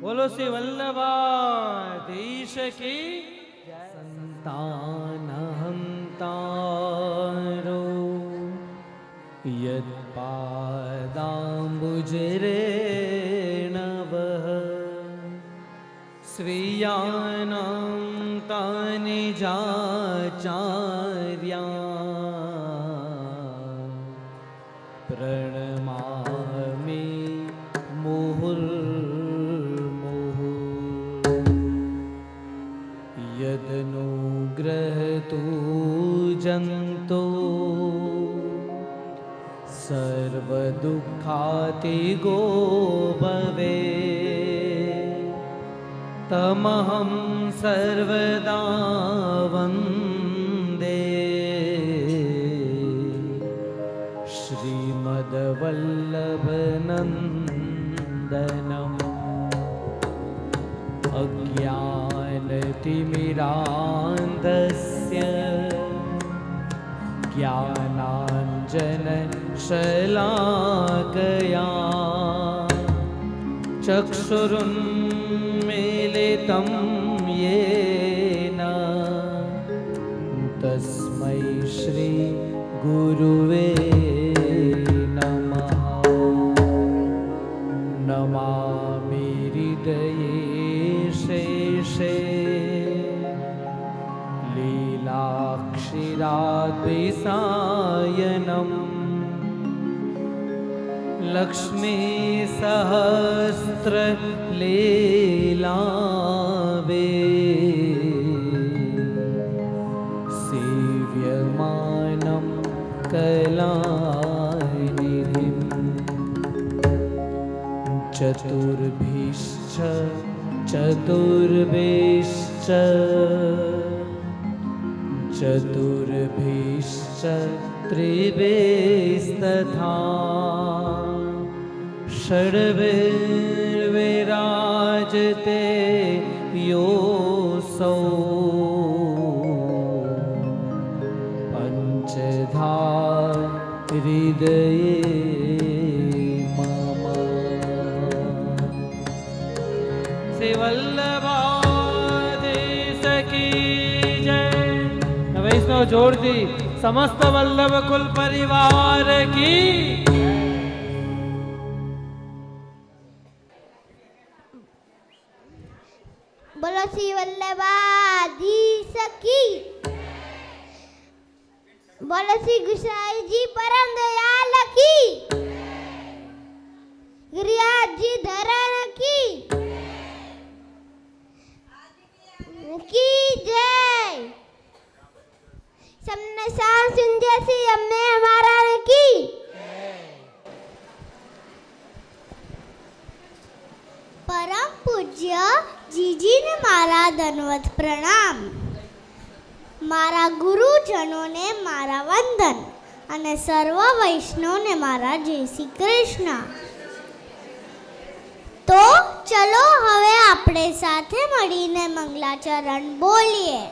बोलो श्री वल्लभाधीश की संतान हंतारो यत्पादाम्बुजरेणवः स्वीयानां तानि जाचार्या प्रणमामि यदनुग्रहतु जन्तो सर्वदुःखातिगो भवे तमहं सर्वदा वन्दे श्रीमद्वल्लभनन्दनम् अज्ञानतिमिरान्धस्य ज्ञानाञ्जनशलाकया चक्षुरुन्मीलितं येन तस्मै श्री गुरुवे नमः। नमामि हृदये शेषे लीलाक्षिराद्विसायनम् लक्ष्मीसहस्रलीलावे सेव्यमा चतुर्भिश्च चतुर्भिश्च चतुर्भिश्च त्रिभिस्तथा षड्भिर्विराजते योऽसौ पञ्चधा हृदये मम। श्री वल्लभाधीश की जय। वैष्णव जोड़ती समस्त वल्लभ कुल परिवार की। बोलो श्री वल्लभाधीश की। बोलो श्री गुसाई जी परम दयाल की। गिरिराज जी धरण की जय। सबने शान सिंधिया सी अम्मे महाराज की। परम पूज्य जीजी ने मारा दंडवत प्रणाम। मारा गुरुजनों ने मारा वंदन અને સર્વ વૈષ્ણવને મારા જય શ્રી કૃષ્ણ। તો ચલો હવે આપણે સાથે મળીને મંગલાચરણ બોલીએ।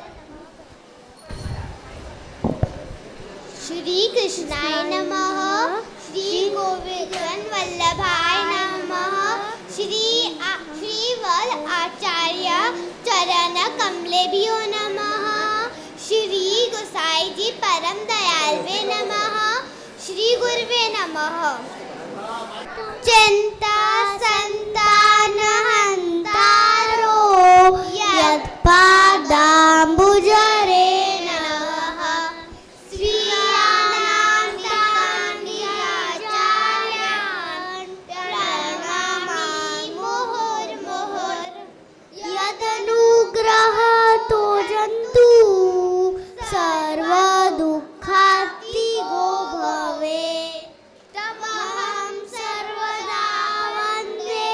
श्री कृष्णाय नमः, श्री गोविंद वल्लभाय नमः, श्री वल आचार्य चरण कमलेभ्यो नमः, श्री गोसाई जी परम दयालवे नमः, श्री गुरुवे नमः। चिंता संतान हंतारो यत्पादाम्बुजरे नमः, श्री आनन्दाचार्यान् प्रणमामि मुहुर्मुहुर्। यदनुग्रहतो जन्तु सर्व दुःखातिगो भवे। तमहं सर्वदा वन्दे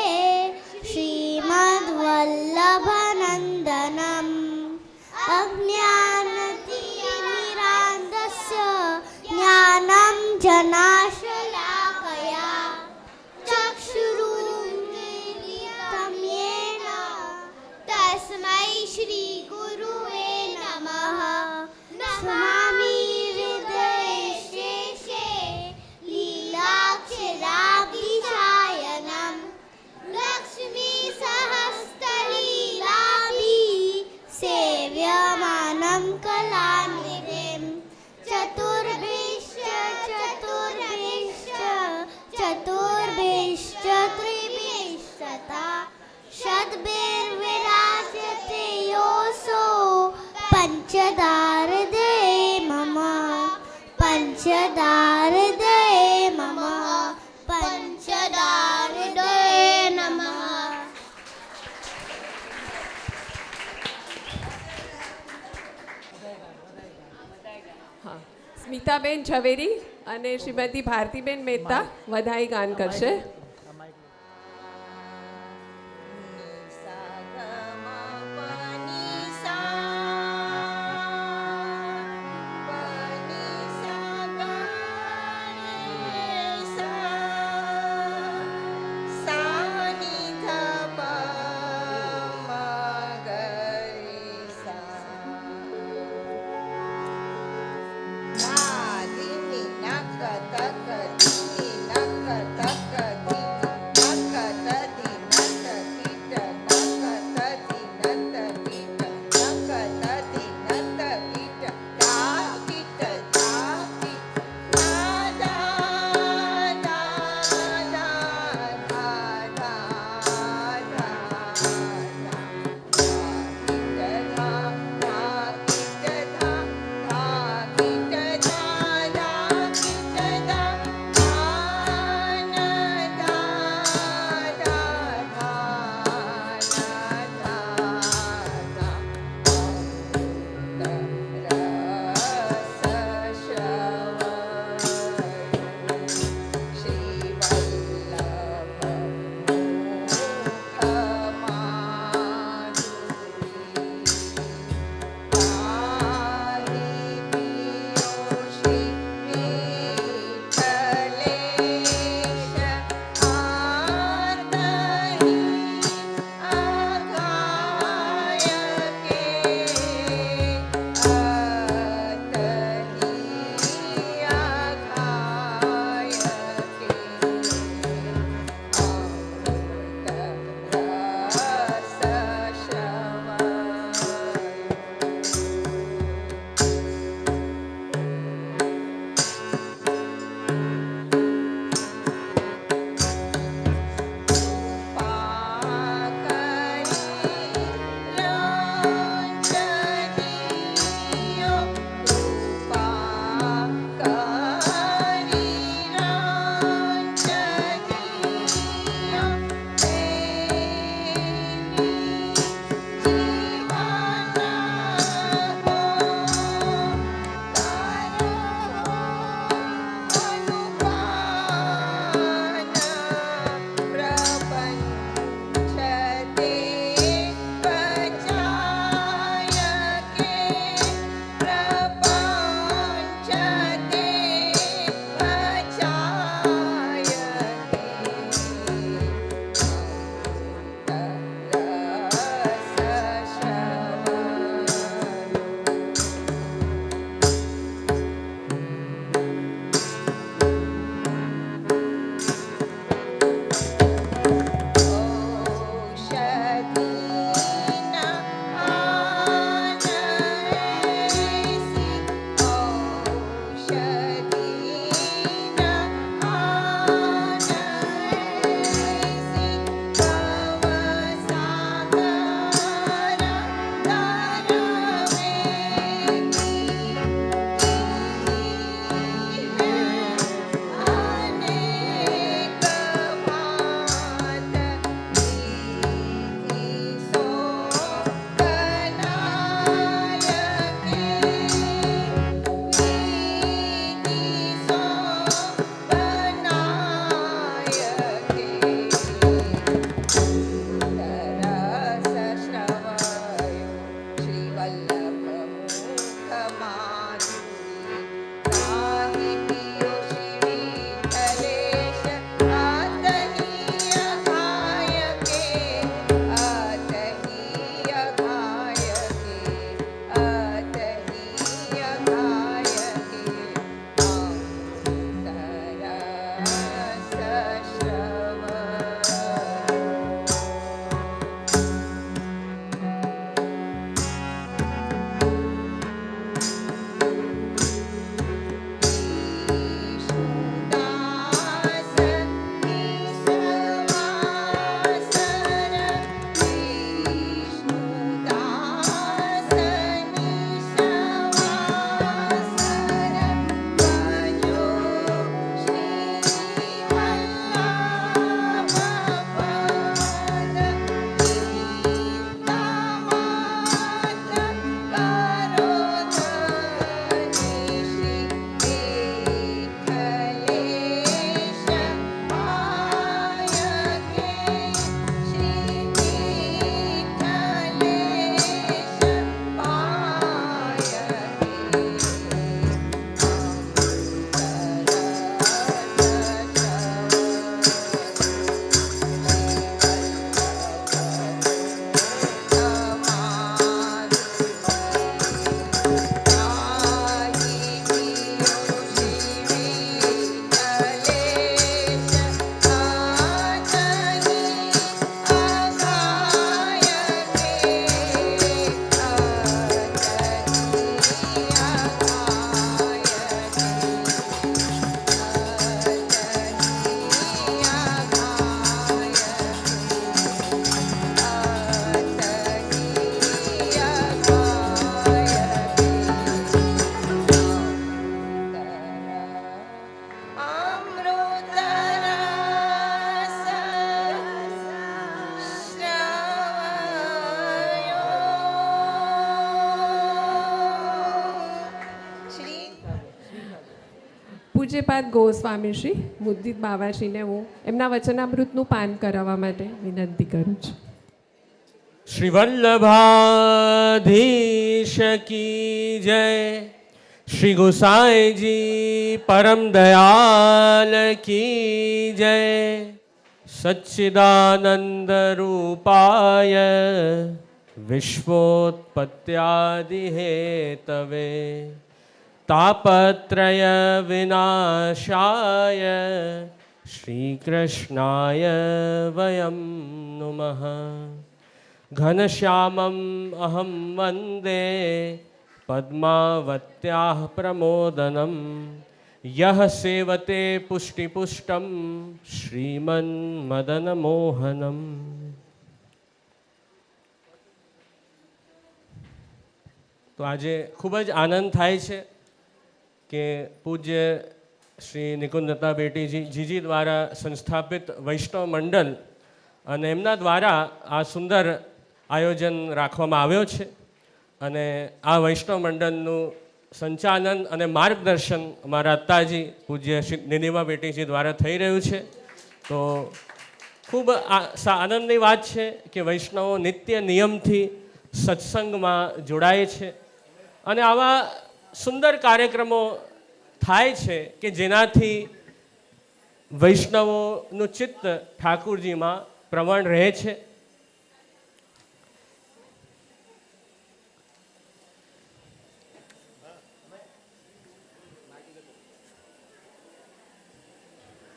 श्रीमद्वल्लभनन्दनम्। अज्ञानतिमिरान्धस्य ज्ञानं जनाशलाकया चक्षुरुन्मीलितं येन तस्मै श्रीगुरुवे नमः। स्वामी हृदये शेषे लीलाक्षराब्धिशायनं लक्ष्मी सहस्रलीलाभिः सेव्यमानं कलानिधिं। चतुर्भिश्च चतुर्भिश्च चतुर्भिश्च त्रिभिस्तथा षड्भिर्विराजते योऽसौ पंचदारदे मम। पंचदारदे मम, पंचदारदे नमः। હા, સ્મિતાબેન ઝવેરી અને શ્રીમતી ભારતીબેન મહેતા વધાઈ ગાન કરશે। Naka taka પૂજ્યપાદ ગોસ્વામી શ્રી મુદિત બાવાશ્રીને હું એમના વચનામૃતનું પાન કરાવવા માટે વિનંતી કરું છું. શ્રી વલ્લભાધીશ કી જય. શ્રી ગુસાઈજી પરમ દયાલ કી જય. સચ્ચિદાનંદ રૂપાય વિશ્વોત્પત્યાદિ હેતવે તાપત્રય વિનાશાય શ્રી કૃષ્ણાય વયમ નુમઃ. ઘનશ્યામમ અહમ વંદે પદ્માવત્યાઃ પ્રમોદનમ યહ સેવતે પુષ્ટિપુષ્ટમ શ્રીમન્મદનમોહનમ. તો આજે ખૂબ જ આનંદ થાય છે કે પૂજ્ય શ્રી નિકુંજતા બેટીજી જીજી દ્વારા સંસ્થાપિત વૈષ્ણવ મંડળ અને એમના દ્વારા આ સુંદર આયોજન રાખવામાં આવ્યો છે. અને આ વૈષ્ણવ મંડળનું સંચાલન અને માર્ગદર્શન અમારા અત્તાજી પૂજ્ય શ્રી નિનિમા બેટીજી દ્વારા થઈ રહ્યું છે. તો ખૂબ આનંદની વાત છે કે વૈષ્ણવો નિત્ય નિયમથી સત્સંગમાં જોડાય છે અને આવા સુંદર કાર્યક્રમો થાય છે કે જેનાથી વૈષ્ણવોનું ચિત્ત ઠાકુરજીમાં પ્રવણ રહે છે.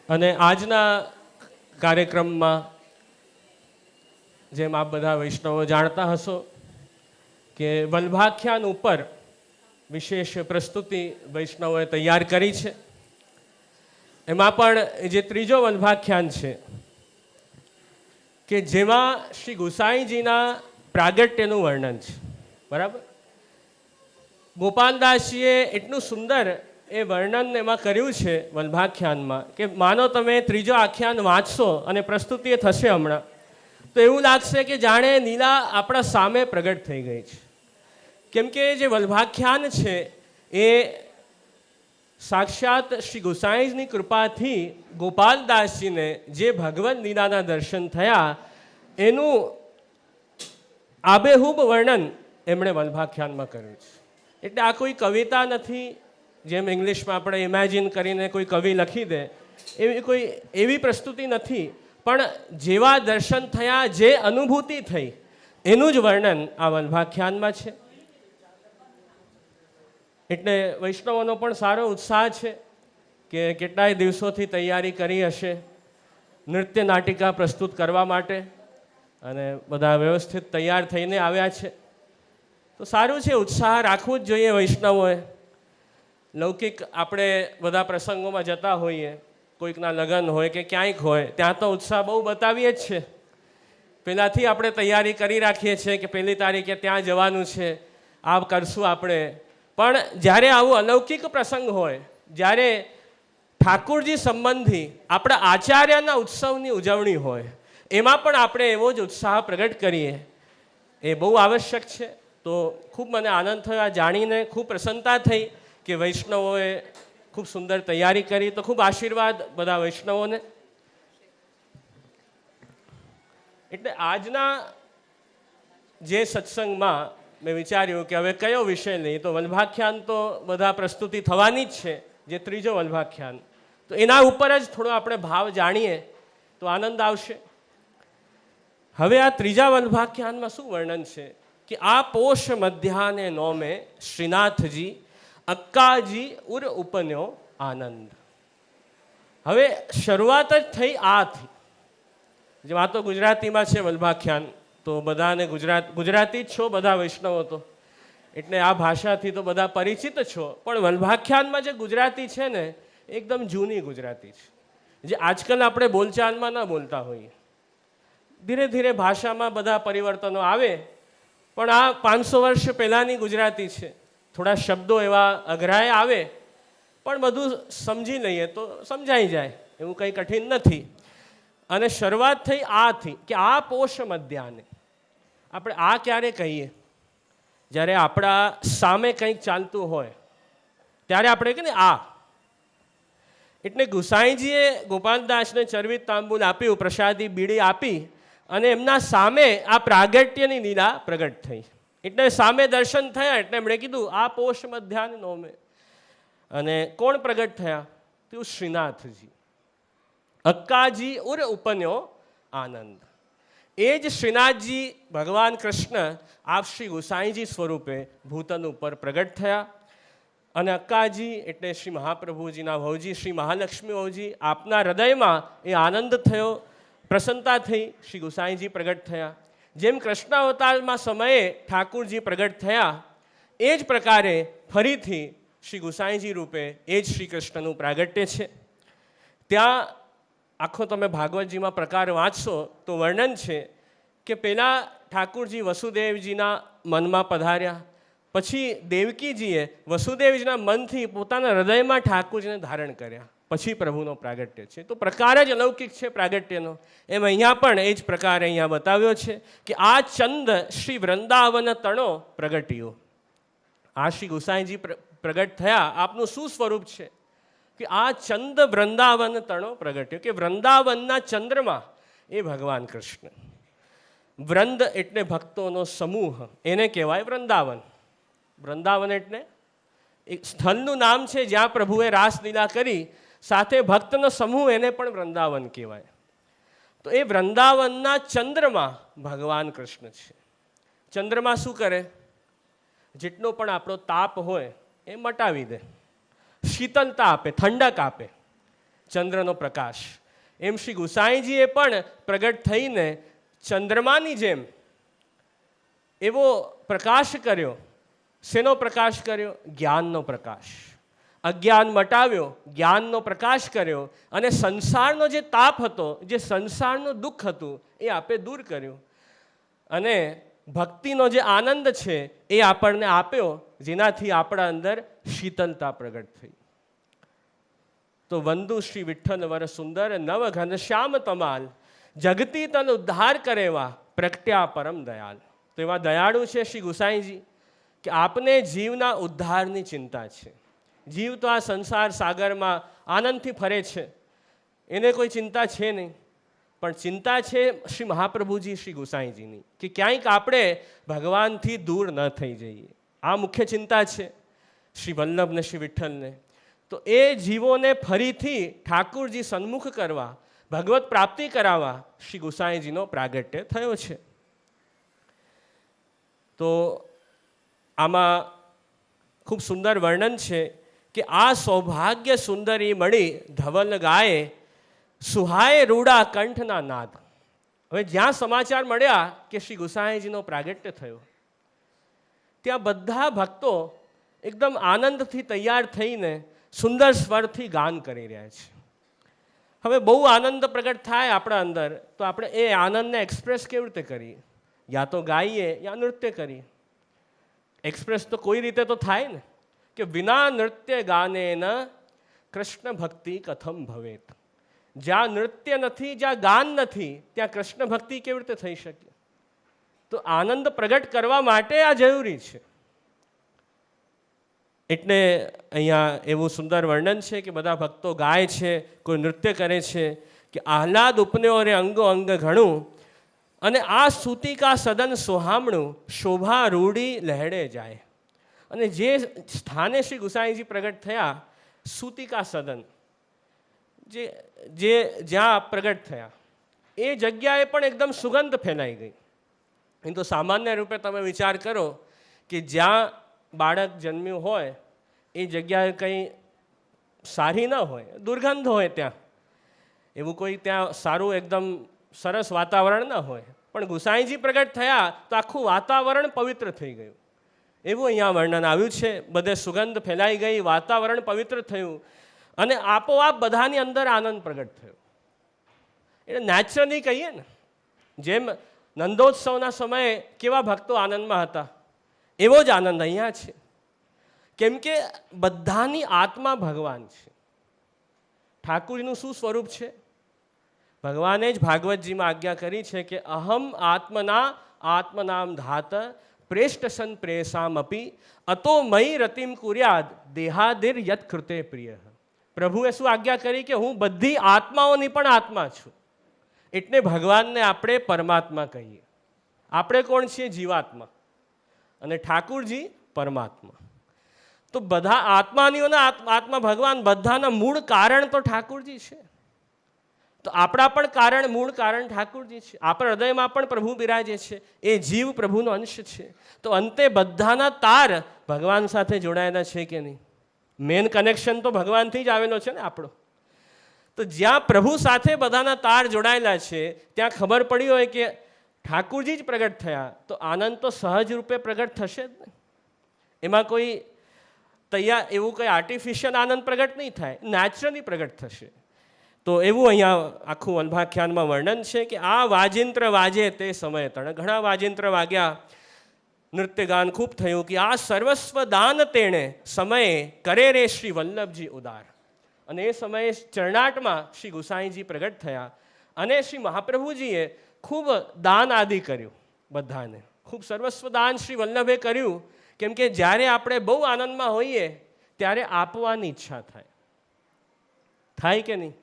અને આજના કાર્યક્રમમાં જેમ આપ બધા વૈષ્ણવો જાણતા હશો કે વલ્ભાખ્યાન ઉપર વિશેષ પ્રસ્તુતિ વૈષ્ણવોએ તૈયાર કરી છે. એમાં પણ જે ત્રીજો વલ્ભાખ્યાન છે કે જેમાં શ્રી ગુસાઈજીના પ્રાગટ્યનું વર્ણન છે. બરાબર, ગોપાલદાસજીએ એટલું સુંદર એ વર્ણન એમાં કર્યું છે વલ્ભાખ્યાનમાં કે માનો તમે ત્રીજો આખ્યાન વાંચશો અને પ્રસ્તુતિ થશે હમણાં તો એવું લાગશે કે જાણે લીલા આપણા સામે પ્રગટ થઈ ગઈ છે. કેમ કે જે વલ્ભાખ્યાન છે એ સાક્ષાત શ્રી ગુસાઈજીની કૃપાથી ગોપાલદાસજીને જે ભગવદ્ લીલાના દર્શન થયા એનું આબેહૂબ વર્ણન એમણે વલ્ભાખ્યાનમાં કર્યું છે. એટલે આ કોઈ કવિતા નથી જેમ ઇંગ્લિશમાં આપણે ઇમેજિન કરીને કોઈ કવિ લખી દે એવી પ્રસ્તુતિ નથી, પણ જેવા દર્શન થયા, જે અનુભૂતિ થઈ એનું જ વર્ણન આ વલ્ભાખ્યાનમાં છે. એટલે વૈષ્ણવોનો પણ સારો ઉત્સાહ છે કે કેટલાય દિવસોથી તૈયારી કરી હશે નૃત્ય નાટિકા પ્રસ્તુત કરવા માટે અને બધા વ્યવસ્થિત તૈયાર થઈને આવ્યા છે. તો સારું છે, ઉત્સાહ રાખવું જ જોઈએ વૈષ્ણવોએ. લૌકિક આપણે બધા પ્રસંગોમાં જતા હોઈએ, કોઈકના લગ્ન હોય કે ક્યાંક હોય, ત્યાં તો ઉત્સાહ બહુ બતાવીએ જ છે. પહેલાંથી આપણે તૈયારી કરી રાખીએ છીએ કે પહેલી તારીખે ત્યાં જવાનું છે, આ કરશું આપણે. પણ જ્યારે આવું અલૌકિક પ્રસંગ હોય, જ્યારે ઠાકુરજી સંબંધી આપણા આચાર્યના ઉત્સવની ઉજવણી હોય, એમાં પણ આપણે એવો જ ઉત્સાહ પ્રગટ કરીએ એ બહુ આવશ્યક છે. તો ખૂબ મને આનંદ થયો આ જાણીને, ખૂબ પ્રસન્નતા થઈ કે વૈષ્ણવોએ ખૂબ સુંદર તૈયારી કરી. તો ખૂબ આશીર્વાદ બધા વૈષ્ણવોને. એટલે આજના જે સત્સંગમાં મેં વિચાર્યું કે હવે કયો વિષય લઈએ, તો વલ્ભાખ્યાન તો બધા પ્રસ્તુતિ થવાની જ છે, જે ત્રીજો વલ્ભાખ્યાન, તો એના ઉપર જ થોડો આપણે ભાવ જાણીએ તો આનંદ આવશે. હવે આ ત્રીજા વલ્ભાખ્યાનમાં શું વર્ણન છે કે આ પોષ મધ્યાને નોમે શ્રીનાથજી અક્કાજી ઉર ઉપન્યો આનંદ. હવે શરૂઆત જ થઈ આથી. જે આ તો ગુજરાતીમાં છે વલ્ભાખ્યાન, તો બધાને ગુજરાતી જ છો બધા વૈષ્ણવો તો, એટલે આ ભાષાથી તો બધા પરિચિત છો. પણ વલ્ભાખ્યાનમાં જે ગુજરાતી છે ને એકદમ જૂની ગુજરાતી છે, જે આજકાલ આપણે બોલચાલમાં ન બોલતા હોઈએ. ધીરે ધીરે ભાષામાં બધા પરિવર્તનો આવે, પણ આ 500 વર્ષ પહેલાંની ગુજરાતી છે. થોડા શબ્દો એવા અઘરાય આવે, પણ બધું સમજી લઈએ તો સમજાઈ જાય, એવું કંઈ કઠિન નથી. અને શરૂઆત થઈ આથી કે આ પોષ મધ્યાને. આપણે આ ક્યારે કહીએ? જ્યારે આપણા સામે કંઈક ચાલતું હોય ત્યારે આપણે કહીએ ને આ. એટલે ગુસાઈજીએ ગોપાલદાસને ચરવિત તાંબુલ આપ્યું, પ્રસાદી બીડી આપી, અને એમના સામે આ પ્રાગટ્યની લીલા પ્રગટ થઈ. એટલે સામે દર્શન થયા એટલે એમણે કીધું આ પોષ મધ્યાહન નોમે. અને કોણ પ્રગટ થયા? તેવું શ્રીનાથજી. અક્કાજી ઉર ઉપન્યો આનંદ. એ જ શ્રીનાથજી ભગવાન કૃષ્ણ આપ શ્રી ગુસાઈજી સ્વરૂપે ભૂતન ઉપર પ્રગટ થયા. અને અક્કાજી એટલે શ્રી મહાપ્રભુજીના વહુજી શ્રી મહાલક્ષ્મી વહુજી, આપના હૃદયમાં એ આનંદ થયો, પ્રસન્નતા થઈ, શ્રી ગુસાઈજી પ્રગટ થયા. જેમ કૃષ્ણ અવતારમાં સમયે ઠાકુરજી પ્રગટ થયા, એ જ પ્રકારે ફરીથી શ્રી ગુસાઈજી રૂપે એ જ શ્રી કૃષ્ણનું પ્રાગટ્ય છે. ત્યાં આખો તમે ભાગવતજીમાં પ્રકાર વાંચશો તો વર્ણન છે કે પહેલાં ઠાકુરજી વસુદેવજીના મનમાં પધાર્યા, પછી દેવકીજીએ વસુદેવજીના મનથી પોતાના હૃદયમાં ઠાકુરજીને ધારણ કર્યા, પછી પ્રભુનો પ્રાગટ્ય છે. તો પ્રકાર જ અલૌકિક છે પ્રાગટ્યનો. એમ અહીંયા પણ એ જ પ્રકાર અહીંયા બતાવ્યો છે કે આ ચંદ શ્રી વૃંદાવન તણો પ્રગટ્યો. આ શ્રી ગુસાઈજી પ્રગટ થયા, આપનું શું સ્વરૂપ છે કે આ ચંદ વૃંદાવન તણો પ્રગટ્યો, કે વૃંદાવનના ચંદ્રમાં એ ભગવાન કૃષ્ણ. વૃંદ એટલે ભક્તોનો સમૂહ, એને કહેવાય વૃંદાવન. વૃંદાવન એટલે એક સ્થળનું નામ છે જ્યાં પ્રભુએ રાસલીલા કરી, સાથે ભક્તનો સમૂહ, એને પણ વૃંદાવન કહેવાય. તો એ વૃંદાવનના ચંદ્રમાં ભગવાન કૃષ્ણ છે. ચંદ્રમાં શું કરે? જેટલો પણ આપણો તાપ હોય એ મટાવી દે, શીતલતા આપે, ઠંડક આપે, ચંદ્રનો પ્રકાશ. એમ શ્રી ગુસાઈજીએ પણ પ્રગટ થઈને ચંદ્રમાની જેમ એવો પ્રકાશ કર્યો. શેનો પ્રકાશ કર્યો? જ્ઞાનનો પ્રકાશ. અજ્ઞાન મટાવ્યો, જ્ઞાનનો પ્રકાશ કર્યો, અને સંસારનો જે તાપ હતો, જે સંસારનું દુઃખ હતું, એ આપે દૂર કર્યું. અને ભક્તિનો જે આનંદ છે એ આપણને આપ્યો, જેનાથી આપણા અંદર શીતલતા પ્રગટ થઈ. તો વંદુ શ્રી વિઠ્ઠલ વર સુંદર નવ ઘનશ્યામ તમાલ, જગતી તન ઉદ્ધાર કરેવા પ્રગટ્યા પરમ દયાલ. તો એવા દયાળુ છે શ્રી ગુસાઈજી કે આપને જીવના ઉદ્ધારની ચિંતા છે. જીવ તો આ સંસાર સાગરમાં આનંદથી ફરે છે, એને કોઈ ચિંતા છે નહીં, પણ ચિંતા છે શ્રી મહાપ્રભુજી શ્રી ગુસાઈજીની, કે ક્યાંક આપણે ભગવાનથી દૂર ન થઈ જઈએ. આ મુખ્ય ચિંતા છે શ્રી વલ્લભને, શ્રી વિઠ્ઠલને. તો એ જીવોને ફરીથી ઠાકુરજી સન્મુખ કરવા, ભગવત પ્રાપ્તિ કરાવવા શ્રી ગુસાઈજીનો પ્રાગટ્ય થયો છે. તો આમાં ખૂબ સુંદર વર્ણન છે કે આ સૌભાગ્ય સુંદરી મળી ધવલ ગાય, સુહાય રૂડા કંઠના નાદ. હવે જ્યાં સમાચાર મળ્યા કે શ્રી ગુસાઈજીનો પ્રાગટ્ય થયો, ત્યાં બધા ભક્તો એકદમ આનંદથી તૈયાર થઈને સુંદર સ્વરથી ગાન કરી રહ્યા છે. હવે બહુ આનંદ પ્રગટ થાય આપણા અંદર, તો આપણે એ આનંદને એક્સપ્રેસ કેવી રીતે કરીએ? યા તો ગાઈએ યા નૃત્ય કરીએ. એક્સપ્રેસ તો કોઈ રીતે તો થાય ને, કે વિના નૃત્ય ગાને ન કૃષ્ણ ભક્તિ કથમ ભવેત. જ્યાં નૃત્ય નથી, જ્યાં ગાન નથી, ત્યાં કૃષ્ણ ભક્તિ કેવી રીતે થઈ શકે? તો આનંદ પ્રગટ કરવા માટે આ જરૂરી છે. એટલે અહીંયા એવું સુંદર વર્ણન છે કે બધા ભક્તો ગાય છે, કોઈ નૃત્ય કરે છે, કે આહલાદ ઉપન્યો રે અંગો અંગ ઘણું, અને આ સૂતિકા સદન સોહામણું, શોભા રૂડી લહેડે જાય. અને જે સ્થાને શ્રી ગુસાઈજી પ્રગટ થયા, સૂતિકા સદન, જ્યાં પ્રગટ થયા, એ જગ્યાએ પણ એકદમ સુગંધ ફેલાઈ ગઈ. એ તો સામાન્ય રૂપે તમે વિચાર કરો કે જ્યાં બાળક જન્મ્યું હોય એ જગ્યાએ કંઈ સારી ન હોય, દુર્ગંધ હોય, ત્યાં એવું કોઈ ત્યાં સારું એકદમ સરસ વાતાવરણ ન હોય. પણ ગુસાઈજી પ્રગટ થયા તો આખું વાતાવરણ પવિત્ર થઈ ગયું. એવું અહીંયા વર્ણન આવ્યું છે. બધે સુગંધ ફેલાઈ ગઈ, વાતાવરણ પવિત્ર થયું, અને આપોઆપ બધાની અંદર આનંદ પ્રગટ થયો. એટલે નેચરલી કહીએ ને, જેમ નંદોત્સવના સમયે કેવા ભક્તો આનંદમાં હતા, એવો જ આનંદ અહીંયા છે. કેમ કે બધાની આત્મા ભગવાન છે. ઠાકુરજીનું શું સ્વરૂપ છે? ભગવાને જ ભાગવતજીમાં આજ્ઞા કરી છે કે અહમ આત્મના આત્મનામ ધાત પ્રેષ્ટ સન પ્રેસામ અપી અતો મયી રતિમ કુર્યાદ દેહાદિર યત કૃતે પ્રિય. પ્રભુએ શું આજ્ઞા કરી કે હું બધી આત્માઓની પણ આત્મા છું. એટલે ભગવાનને આપણે પરમાત્મા કહીએ. આપણે કોણ છીએ? જીવાત્મા. અને ઠાકુરજી પરમાત્મા. તો બધા આત્માનીઓના આત્મા ભગવાન, બધાના મૂળ કારણ તો ઠાકુરજી છે. તો આપણા પણ કારણ, મૂળ કારણ ઠાકુરજી છે. આપણા હૃદયમાં પણ પ્રભુ બિરાજે છે. એ જીવ પ્રભુનો અંશ છે. તો અંતે બધાના તાર ભગવાન સાથે જોડાયેલા છે કે નહીં? મેન કનેક્શન તો ભગવાનથી જ આવેલો છે ને આપણો. તો જ્યાં પ્રભુ સાથે બધાના તાર જોડાયેલા છે ત્યાં ખબર પડી હોય કે ઠાકુરજી જ પ્રગટ થયા, તો આનંદ તો સહજ રૂપે પ્રગટ થશે જ ને. એમાં કોઈ તૈયાર એવું કંઈ આર્ટિફિશિયલ આનંદ પ્રગટ નહીં થાય, નેચરલી પ્રગટ થશે. તો એવું અહીંયા આખું વલ્ભાખ્યાનમાં વર્ણન છે કે આ વાજિંત્ર વાજે તે સમયે તણ. ઘણા વાજિંત્ર વાગ્યા, નૃત્ય ગાન ખૂબ થયું કે આ સર્વસ્વ દાન તેણે સમયે કરે રે શ્રી વલ્લભજી ઉદાર. અને એ સમયે ચરણાટમાં શ્રી ગુસાઈજી પ્રગટ થયા અને શ્રી મહાપ્રભુજીએ ખૂબ દાન આદિ કર્યું બધાને. ખૂબ સર્વસ્વ દાન શ્રી વલ્લભે કર્યું. કેમ કે જ્યારે આપણે બહુ આનંદમાં હોઈએ ત્યારે આપવાની ઈચ્છા થાય. થાય કે નહીં?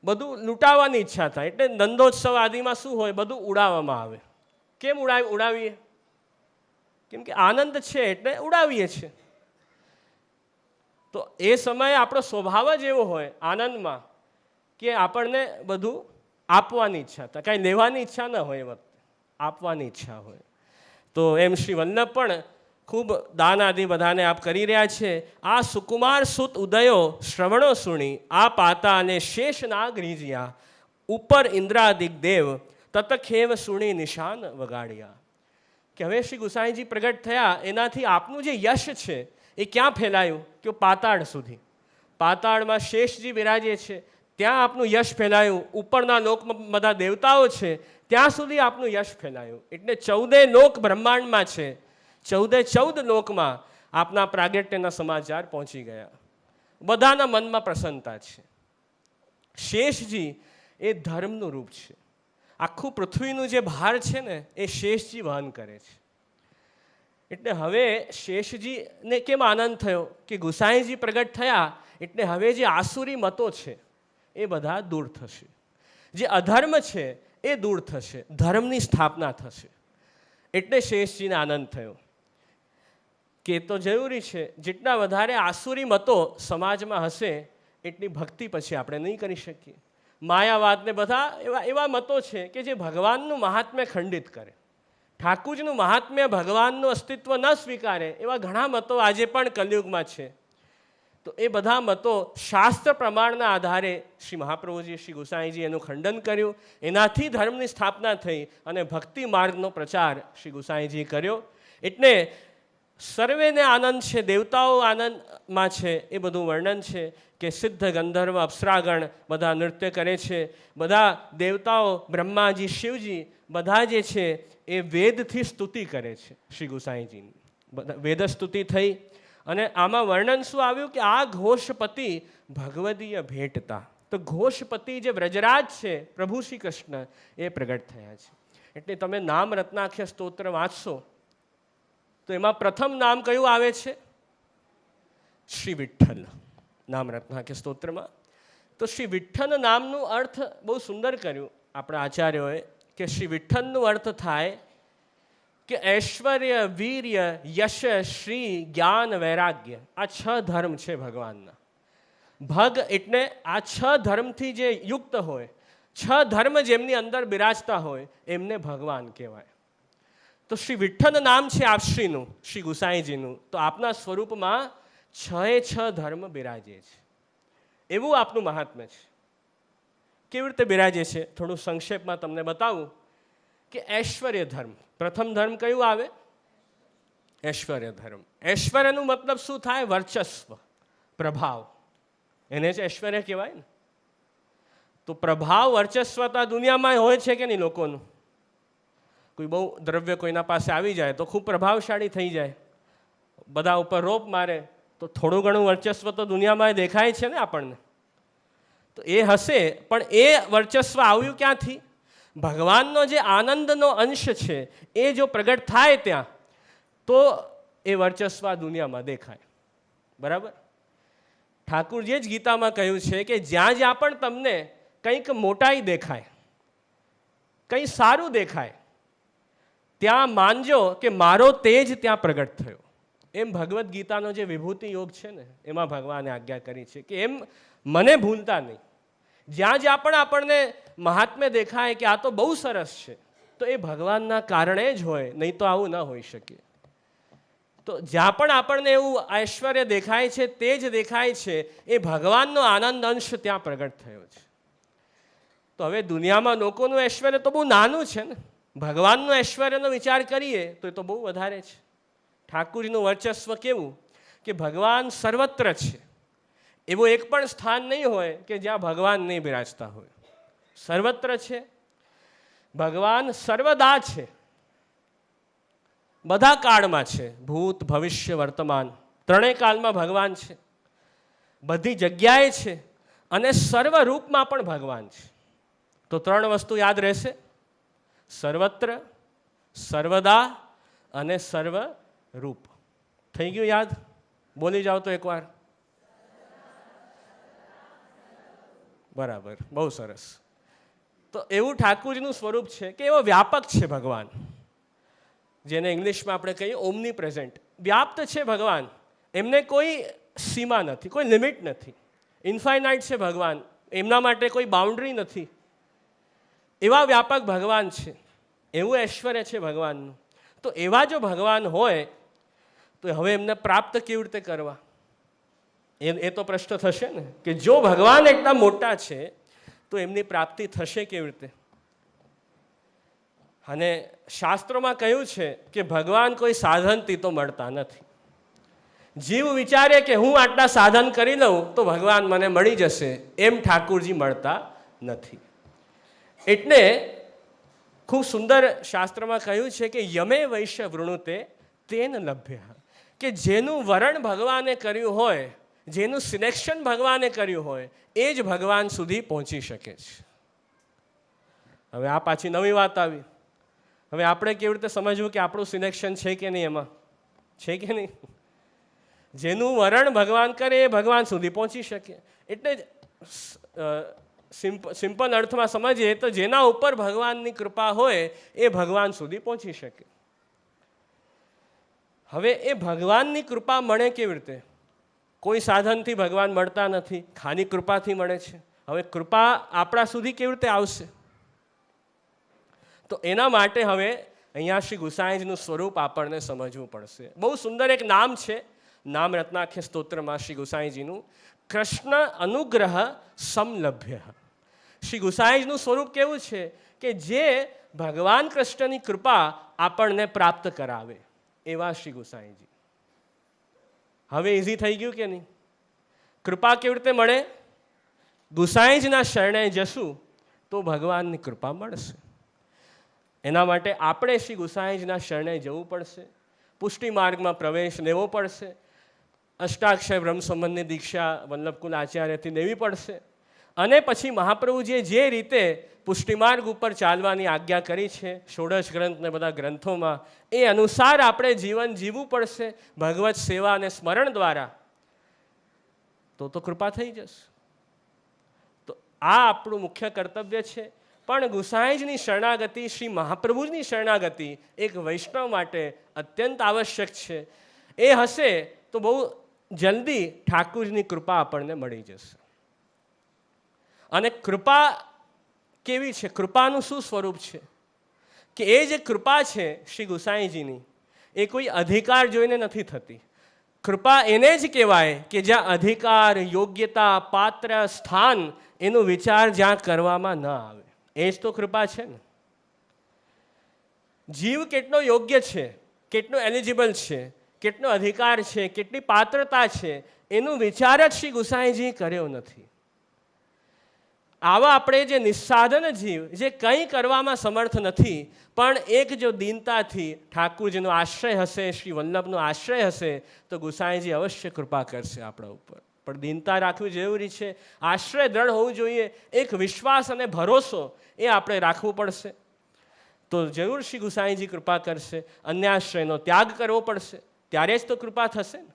બધું લૂંટાવાની ઈચ્છા થાય. એટલે નંદોત્સવ આદિમાં શું હોય? બધું ઉડાવવામાં આવે. કેમ ઉડાવીએ? કેમ કે આનંદ છે એટલે ઉડાવીએ છીએ. તો એ સમયે આપણો સ્વભાવ જ એવો હોય આનંદમાં કે આપણને બધું આપવાની ઈચ્છા થાય. કાંઈ લેવાની ઈચ્છા ન હોય, એ વખતે આપવાની ઈચ્છા હોય. તો એમ શ્રી વલ્લભ પણ ખૂબ દાન આદિ બધાને આપ કરી રહ્યા છે. આ સુકુમાર સુત ઉદયો શ્રવણો સુણી આ પાતા અને શેષ નાગ રીજ્યા ઉપર ઇન્દ્રાદિક દેવ તતખેવ સુણી નિશાન વગાડ્યા. કે હવે શ્રી ગુસાઈજી પ્રગટ થયા, એનાથી આપનું જે યશ છે એ ક્યાં ફેલાયું? કે પાતાળ સુધી. પાતાળમાં શેષજી બિરાજે છે, ત્યાં આપનું યશ ફેલાયું. ઉપરના લોકમાં બધા દેવતાઓ છે, ત્યાં સુધી આપનું યશ ફેલાયું. એટલે 14 લોક બ્રહ્માંડમાં છે, 14 લોકમાં આપના પ્રાગટ્યના સમાચાર પહોંચી ગયા. બધાના મનમાં પ્રસન્નતા છે. શેષજી એ ધર્મનું રૂપ છે. આખું પૃથ્વીનું જે ભાર છે ને એ શેષજી વહન કરે છે. એટલે હવે શેષજીને કેમ આનંદ થયો? કે ગુસાઈજી પ્રગટ થયા એટલે હવે જે આસુરી મતો છે એ બધા દૂર થશે. જે અધર્મ છે એ દૂર થશે, ધર્મની સ્થાપના થશે. એટલે શેષજીને આનંદ થયો કે તો જરૂરી છે, જેટલા વધારે આસુરી મતો સમાજમાં હશે એટલી ભક્તિ પછી આપણે નહીં કરી શકીએ. માયાવાદને બધા એવા મતો છે કે જે ભગવાનનું મહાત્મ્ય ખંડિત કરે, ઠાકુરજીનું મહાત્મ્ય, ભગવાનનું અસ્તિત્વ ન સ્વીકારે, એવા ઘણા મતો આજે પણ કલયુગમાં છે. તો એ બધા મતો શાસ્ત્ર પ્રમાણના આધારે શ્રી મહાપ્રભુજી, શ્રી ગુસાઈજી એનું ખંડન કર્યું. એનાથી ધર્મની સ્થાપના થઈ અને ભક્તિ માર્ગનો પ્રચાર શ્રી ગુસાઈજી કર્યો. એટલે સર્વેને આનંદ છે, દેવતાઓ આનંદમાં છે, એ બધું વર્ણન છે કે સિદ્ધ ગંધર્વ અપ્સરાગણ બધા નૃત્ય કરે છે. બધા દેવતાઓ, બ્રહ્માજી, શિવજી બધા જે છે એ વેદથી સ્તુતિ કરે છે શ્રી ગુસાઈજીની. વેદ સ્તુતિ થઈ. અને આમાં વર્ણન શું આવ્યું? કે આ ઘોષપતિ ભગવદીય ભેટતા. તો ઘોષપતિ જે વ્રજરાજ છે પ્રભુ શ્રી કૃષ્ણ એ પ્રગટ થયા છે. એટલે તમે નામ રત્નાખ્ય સ્તોત્ર વાંચશો તો એમાં પ્રથમ નામ કયું આવે છે? શ્રી વિઠ્ઠલ. નામ રત્નાખ્ય સ્તોત્રમાં તો શ્રી વિઠ્ઠલ નામનું અર્થ બહુ સુંદર કર્યું આપણા આચાર્યોએ કે શ્રી વિઠ્ઠલનું અર્થ થાય કે ઐશ્વર્ય, વીર્ય, યશ, શ્રી, જ્ઞાન, વૈરાગ્ય. આ 6 ધર્મ છે ભગવાનના. ભગ એટલે આ 6 ધર્મથી જે યુક્ત હોય, 6 ધર્મ જેમની અંદર બિરાજતા હોય એમને ભગવાન કહેવાય. તો શ્રી વિઠ્ઠલ નામ છે આપશ્રીનું, શ્રી ગુસાઈજીનું. તો આપના સ્વરૂપમાં 6 ધર્મ બિરાજે છે. એવું આપનું મહાત્મ્ય છે. કેવી રીતે બિરાજે છે થોડું સંક્ષેપમાં તમને બતાવું કે ઐશ્વર્ય ધર્મ. પ્રથમ ધર્મ કયું આવે? ઐશ્વર્ય ધર્મ. ઐશ્વર્યનું મતલબ શું થાય? વર્ચસ્વ, પ્રભાવ. એને જ ઐશ્વર્ય કહેવાય ને. તો પ્રભાવ, વર્ચસ્વતા દુનિયામાં હોય છે કે નહીં લોકોનું? કોઈ બહુ દ્રવ્ય કોઈના પાસે આવી જાય તો ખૂબ પ્રભાવશાળી થઈ જાય, બધા ઉપર રોપ મારે, તો થોડું ઘણું વર્ચસ્વ તો દુનિયામાં દેખાય છે ને આપણને. તો એ હશે, પણ એ વર્ચસ્વ આવ્યું ક્યાંથી? ભગવાનનો જે આનંદનો અંશ છે એ જો પ્રગટ થાય ત્યાં તો એ વર્ચસ્વ દુનિયામાં દેખાય. બરાબર? ઠાકુરજીએ જ ગીતામાં કહ્યું છે કે જ્યાં જ્યાં પણ તમને કંઈક મોટાઈ દેખાય, કંઈ સારું દેખાય, ત્યાં માનજો કે મારો તેજ ત્યાં પ્રગટ થયો. એમ ભગવદ્ ગીતાનો જે વિભૂતિ યોગ છે ને, એમાં ભગવાને આજ્ઞા કરી છે કે એમ મને ભૂલતા નહીં. જ્યાં જ્યાં પણ આપણને મહાત્મ્ય દેખાય કે આ તો બહુ સરસ છે, તો એ ભગવાનના કારણે જ હોય, નહીં તો આવું ન હોઈ શકે. તો જ્યાં પણ આપણને એવું ઐશ્વર્ય દેખાય છે, તેજ દેખાય છે, એ ભગવાનનો આનંદ અંશ ત્યાં પ્રગટ થયો છે. તો હવે દુનિયામાં લોકોનું ઐશ્વર્ય તો બહુ નાનું છે ને, ભગવાનનું ઐશ્વર્યનો વિચાર કરીએ તો એ તો બહુ વધારે છે. ઠાકુરજીનું વર્ચસ્વ કેવું કે ભગવાન સર્વત્ર છે, એવું એક પણ સ્થાન નહીં હોય કે જ્યાં ભગવાન નહીં બિરાજતા હોય. સર્વત્ર છે, ભગવાન સર્વદા છે, બધા કાળમાં છે, ભૂત ભવિષ્ય વર્તમાન ત્રણેય કાળમાં ભગવાન છે, બધી જગ્યાએ છે, અને સર્વરૂપમાં પણ ભગવાન છે. તો ત્રણ વસ્તુ યાદ રહેશે: સર્વત્ર, સર્વદા અને સર્વરૂપ. થઈ ગયું યાદ? બોલી જાઓ તો એકવાર. બરાબર, બહુ સરસ. તો એવું ઠાકુરજીનું સ્વરૂપ છે કે એવો વ્યાપક છે ભગવાન, જેને ઇંગ્લિશમાં આપણે કહીએ ઓમની પ્રેઝન્ટ. વ્યાપ્ત છે ભગવાન, એમને કોઈ સીમા નથી, કોઈ લિમિટ નથી, ઇન્ફાઇનાઇટ છે ભગવાન, એમના માટે કોઈ બાઉન્ડ્રી નથી. એવા વ્યાપક ભગવાન છે, એવું ઐશ્વર્ય છે ભગવાનનું. તો એવા જો ભગવાન હોય તો હવે એમને પ્રાપ્ત કેવી રીતે કરવા, એ તો પ્રશ્ન થશે ને, કે જો ભગવાન એટલા મોટા છે તો એમની પ્રાપ્તિ થશે કેવી રીતે? અને શાસ્ત્રોમાં કહ્યું છે કે ભગવાન કોઈ સાધનથી તો મળતા નથી. જીવ વિચારે કે હું આટલા સાધન કરી લઉં તો ભગવાન મને મળી જશે, એમ ઠાકુરજી મળતા નથી. એટલે ખૂબ સુંદર શાસ્ત્રમાં કહ્યું છે કે યમે વૈશ્ય વૃણુતે તેન લભ્ય, કે જેનું વરણ ભગવાને કર્યું હોય, જેનું સિલેક્શન ભગવાને કર્યું હોય, એ જ ભગવાન સુધી પહોંચી શકે છે. હવે આ પાછી નવી વાત આવી. હવે આપણે કેવી રીતે સમજવું કે આપણું સિલેક્શન છે કે નહીં, એમાં છે કે નહીં? જેનું વરણ ભગવાન કરે એ ભગવાન સુધી પહોંચી શકે. એટલે સિમ્પલ અર્થમાં સમજીએ તો જેના ઉપર ભગવાનની કૃપા હોય એ ભગવાન સુધી પહોંચી શકે. હવે એ ભગવાનની કૃપા મળે કેવી રીતે? કોઈ સાધનથી ભગવાન મળતા નથી, ખાલી કૃપાથી મળે છે. હવે કૃપા આપણા સુધી કેવી રીતે આવશે? તો એના માટે હવે અહીંયા શ્રી ગુસાઈજીનું સ્વરૂપ આપણને સમજવું પડશે. બહુ સુંદર એક નામ છે, નામ રત્નાખ્ય સ્તોત્રમાં શ્રી ગુસાઈજીનું, કૃષ્ણ અનુગ્રહ સમલભ્ય. શ્રી ગુસાઈજીનું સ્વરૂપ કેવું છે કે જે ભગવાન કૃષ્ણની કૃપા આપણને પ્રાપ્ત કરાવે, એવા શ્રી ગુસાઈજી. હવે ઇઝી થઈ ગયું કે નહીં? કૃપા કેવી રીતે મળે? ગુસાઈજીના શરણે જશું તો ભગવાનની કૃપા મળશે. એના માટે આપણે શ્રી ગુસાઈજીના શરણે જવું પડશે, પુષ્ટિ માર્ગમાં પ્રવેશ લેવો પડશે, અષ્ટાક્ષર બ્રહ્મ સંબંધની દીક્ષા વલ્લભકુલ આચાર્યથી લેવી પડશે, અને પછી મહાપ્રભુજીએ જે રીતે પુષ્ટિ માર્ગ ઉપર ચાલવાની આજ્ઞા કરી છે ષોડશ ગ્રંથ ને બધા ગ્રંથોમાં, એ અનુસાર આપણે જીવન જીવવું પડશે ભગવત સેવા અને સ્મરણ દ્વારા. તો કૃપા થઈ જશે. તો આ આપણું મુખ્ય કર્તવ્ય છે. પણ ગુસાઈજીની શરણાગતિ, શ્રી મહાપ્રભુજીની શરણાગતિ એક વૈષ્ણવ માટે અત્યંત આવશ્યક છે. એ હશે તો બહુ જલ્દી ઠાકુરજીની કૃપા આપણને મળી જશે. અને કૃપા કેવી છે? કૃપાનું શું સ્વરૂપ છે? કે એ જે કૃપા છે શ્રી ગુસાઈજીની, એ કોઈ અધિકાર જોઈને નથી થતી. કૃપા એને જ કહેવાય કે જ્યાં અધિકાર, યોગ્યતા, પાત્ર, સ્થાન એનો વિચાર જ્યાં કરવામાં ન આવે, એ જ તો કૃપા છે ને. જીવ કેટલો યોગ્ય છે, કેટલો એલિજિબલ છે, કેટલો અધિકાર છે, કેટલી પાત્રતા છે, એનો વિચાર જ શ્રી ગુસાઈજી કર્યો નથી. આવા આપણે જે નિસ્સાધન જીવ, જે કંઈ કરવામાં સમર્થ નથી, પણ એક જો દીનતાથી ઠાકુરજીનો આશ્રય હશે, શ્રી વલ્લભનો આશ્રય હશે, તો ગુસાઈજી અવશ્ય કૃપા કરશે આપણા ઉપર. પણ દીનતા રાખવી જરૂરી છે, આશ્રય દ્રઢ હોવું જોઈએ, એક વિશ્વાસ અને ભરોસો એ આપણે રાખવું પડશે. તો જરૂર શ્રી ગુસાઈજી કૃપા કરશે. અન્યાશ્રયનો ત્યાગ કરવો પડશે, ત્યારે જ તો કૃપા થશે ને.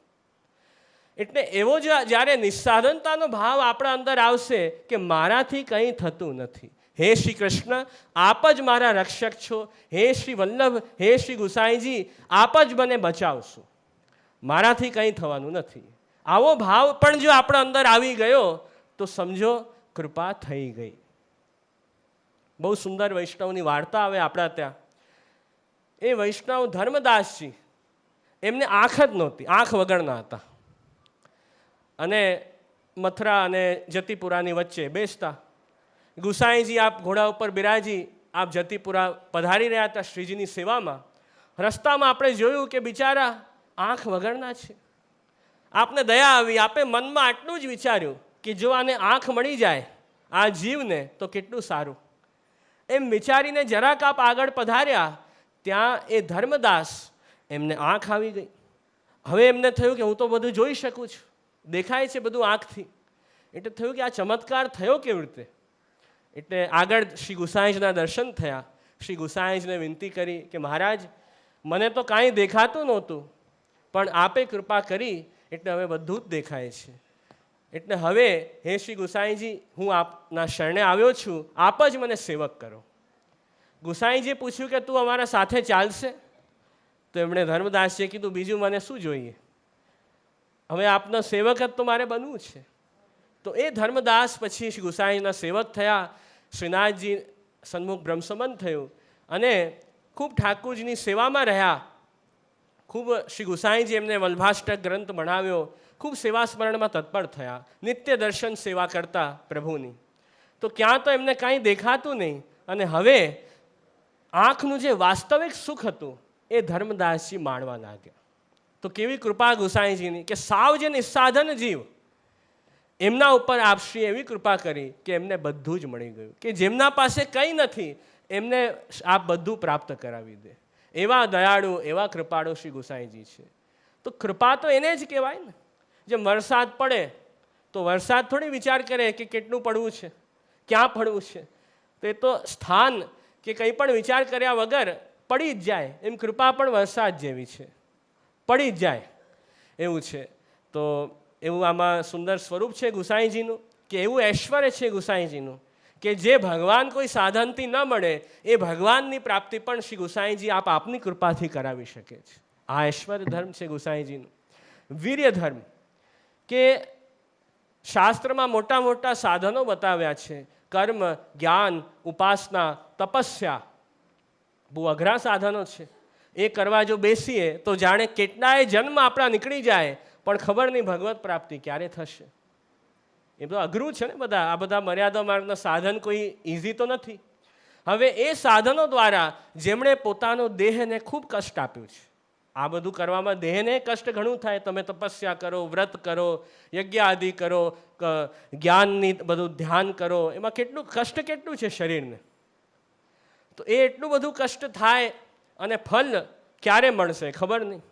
એટલે એવો જ્યારે નિસ્સાધનતાનો ભાવ આપણા અંદર આવશે કે મારાથી કંઈ થતું નથી, હે શ્રી કૃષ્ણ આપ જ મારા રક્ષક છો, હે શ્રી વલ્લભ, હે શ્રી ગુસાઈજી આપ જ મને બચાવશો, મારાથી કંઈ થવાનું નથી, આવો ભાવ પણ જો આપણા અંદર આવી ગયો તો સમજો કૃપા થઈ ગઈ. બહુ સુંદર વૈષ્ણવની વાર્તા આવે આપણા ત્યાં. એ વૈષ્ણવ ધર્મદાસજી, એમને આંખ જ નહોતી, આંખ વગરના હતા, અને મથુરા અને જતીપુરાની વચ્ચે બેસતા. ગુસાઈજી આપ ઘોડા ઉપર બિરાજી આપ જતીપુરા પધારી રહ્યા હતા શ્રીજીની સેવામાં. રસ્તામાં આપણે જોયું કે બિચારા આંખ વગરના છે. આપને દયા આવી, આપે મનમાં આટલું જ વિચાર્યું કે જો આને આંખ મળી જાય આ જીવને તો કેટલું સારું. એમ વિચારીને જરાક આપ આગળ પધાર્યા, ત્યાં એ ધર્મદાસ એમને આંખ આવી ગઈ. હવે એમને થયું કે હું તો બધું જોઈ શકું છું, દેખાય છે બધું આંખથી. એટલે થયું કે આ ચમત્કાર થયો કેવી રીતે. એટલે આગળ શ્રી ગુસાઈજના દર્શન થયા. શ્રી ગુસાઈજને વિનંતી કરી કે મહારાજ મને તો કાંઈ દેખાતું નહોતું, પણ આપે કૃપા કરી એટલે હવે બધું જ દેખાય છે. એટલે હવે હે શ્રી ગુસાઈજી હું આપના શરણે આવ્યો છું, આપ જ મને સેવક કરો. ગુસાઈજીએ પૂછ્યું કે તું અમારા સાથે ચાલશે? તો એમણે ધર્મદાસજીએ કીધું બીજું મને શું જોઈએ, હવે આપનો સેવક જ તો મારે બનવું છે. તો એ ધર્મદાસ પછી શ્રી ગુસાઈના સેવક થયા. શ્રીનાથજી સન્મુખ બ્રહ્મસંબંધ થયું અને ખૂબ ઠાકોરજીની સેવામાં રહ્યા. ખૂબ શ્રી ગુસાઈજી એમને વલ્ભાષ્ટક ગ્રંથ ભણાવ્યો. ખૂબ સેવા સ્મરણમાં તત્પર થયા, નિત્ય દર્શન સેવા કરતા પ્રભુની. તો ક્યાં તો એમને કાંઈ દેખાતું નહીં, અને હવે આંખનું જે વાસ્તવિક સુખ હતું એ ધર્મદાસજી માણવા લાગ્યા. તો કેવી કૃપા ગુસાઈજીની કે સાવ જે નિસ્સાધન જીવ એમના ઉપર આપશ્રી એવી કૃપા કરી કે એમને બધું જ મળી ગયું, કે જેમના પાસે કંઈ નથી એમને આપ બધું પ્રાપ્ત કરાવી દે. એવા દયાળુ, એવા કૃપાળુ શ્રી ગુસાઈજી છે. તો કૃપા તો એને જ કહેવાય ને. જેમ વરસાદ પડે તો વરસાદ થોડી વિચાર કરે કે કેટલું પડવું છે, ક્યાં પડવું છે. તો એ તો સ્થાન કે કંઈ પણ વિચાર કર્યા વગર પડી જ જાય. એમ કૃપા પણ વરસાદ જેવી છે, પડી જ જાય એવું છે. તો એવું આમાં સુંદર સ્વરૂપ છે ગુસાઈજીનું, કે એવું ઐશ્વર્ય છે ગુસાઈજીનું કે જે ભગવાન કોઈ સાધનથી ન મળે એ ભગવાનની પ્રાપ્તિ પણ શ્રી ગુસાઈજી આપની કૃપાથી કરાવી શકે છે. આ ઐશ્વર્ય ધર્મ છે ગુસાઈજીનું. વીર્ય ધર્મ, કે શાસ્ત્રમાં મોટા મોટા સાધનો બતાવ્યા છે. કર્મ, જ્ઞાન, ઉપાસના, તપસ્યા, બહુ અઘરા સાધનો છે. એ કરવા જો બેસીએ તો જાણે કેટલાય જન્મ આપણા નીકળી જાય, પણ ખબર નહીં ભગવત પ્રાપ્તિ ક્યારે થશે. એ તો અઘરું છે ને બધા. આ બધા મર્યાદા માર્ગના સાધન કોઈ ઇઝી તો નથી. હવે એ સાધનો દ્વારા જેમણે પોતાનો દેહને ખૂબ કષ્ટ આપ્યું છે, આ બધું કરવામાં દેહને કષ્ટ ઘણું થાય. તમે તપસ્યા કરો, વ્રત કરો, યજ્ઞ આદિ કરો, જ્ઞાનની બધું ધ્યાન કરો, એમાં કેટલું કષ્ટ કેટલું છે શરીરને. તો એ એટલું બધું કષ્ટ થાય અને ફલ ક્યારે મળશે ખબર નહીં.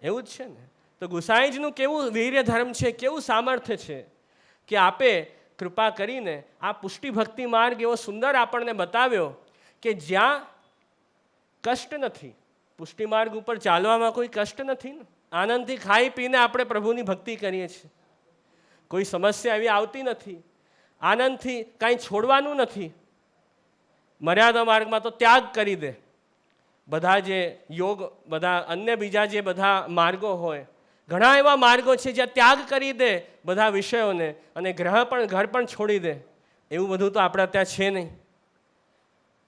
એવું જ છે ને. તો ગુસાઈજીનું કેવું વીર્ય ધર્મ છે, કેવું સામર્થ્ય છે કે આપે કૃપા કરીને આ પુષ્ટિ ભક્તિ માર્ગ એવો સુંદર આપણને બતાવ્યો કે જ્યાં કષ્ટ નથી. પુષ્ટિ માર્ગ ઉપર ચાલવામાં કોઈ કષ્ટ નથી ને. આનંદથી ખાઈ પીને આપણે પ્રભુની ભક્તિ કરીએ છીએ, કોઈ સમસ્યા એવી આવતી નથી. આનંદથી કાંઈ છોડવાનું નથી. મર્યાદા માર્ગમાં તો ત્યાગ કરી દે. બધા જે યોગ, બધા અન્ય બીજા જે બધા માર્ગો હોય, ઘણા એવા માર્ગો છે જ્યાં ત્યાગ કરી દે બધા વિષયોને, અને ઘર પણ છોડી દે. એવું બધું તો આપણા ત્યાં છે નહીં.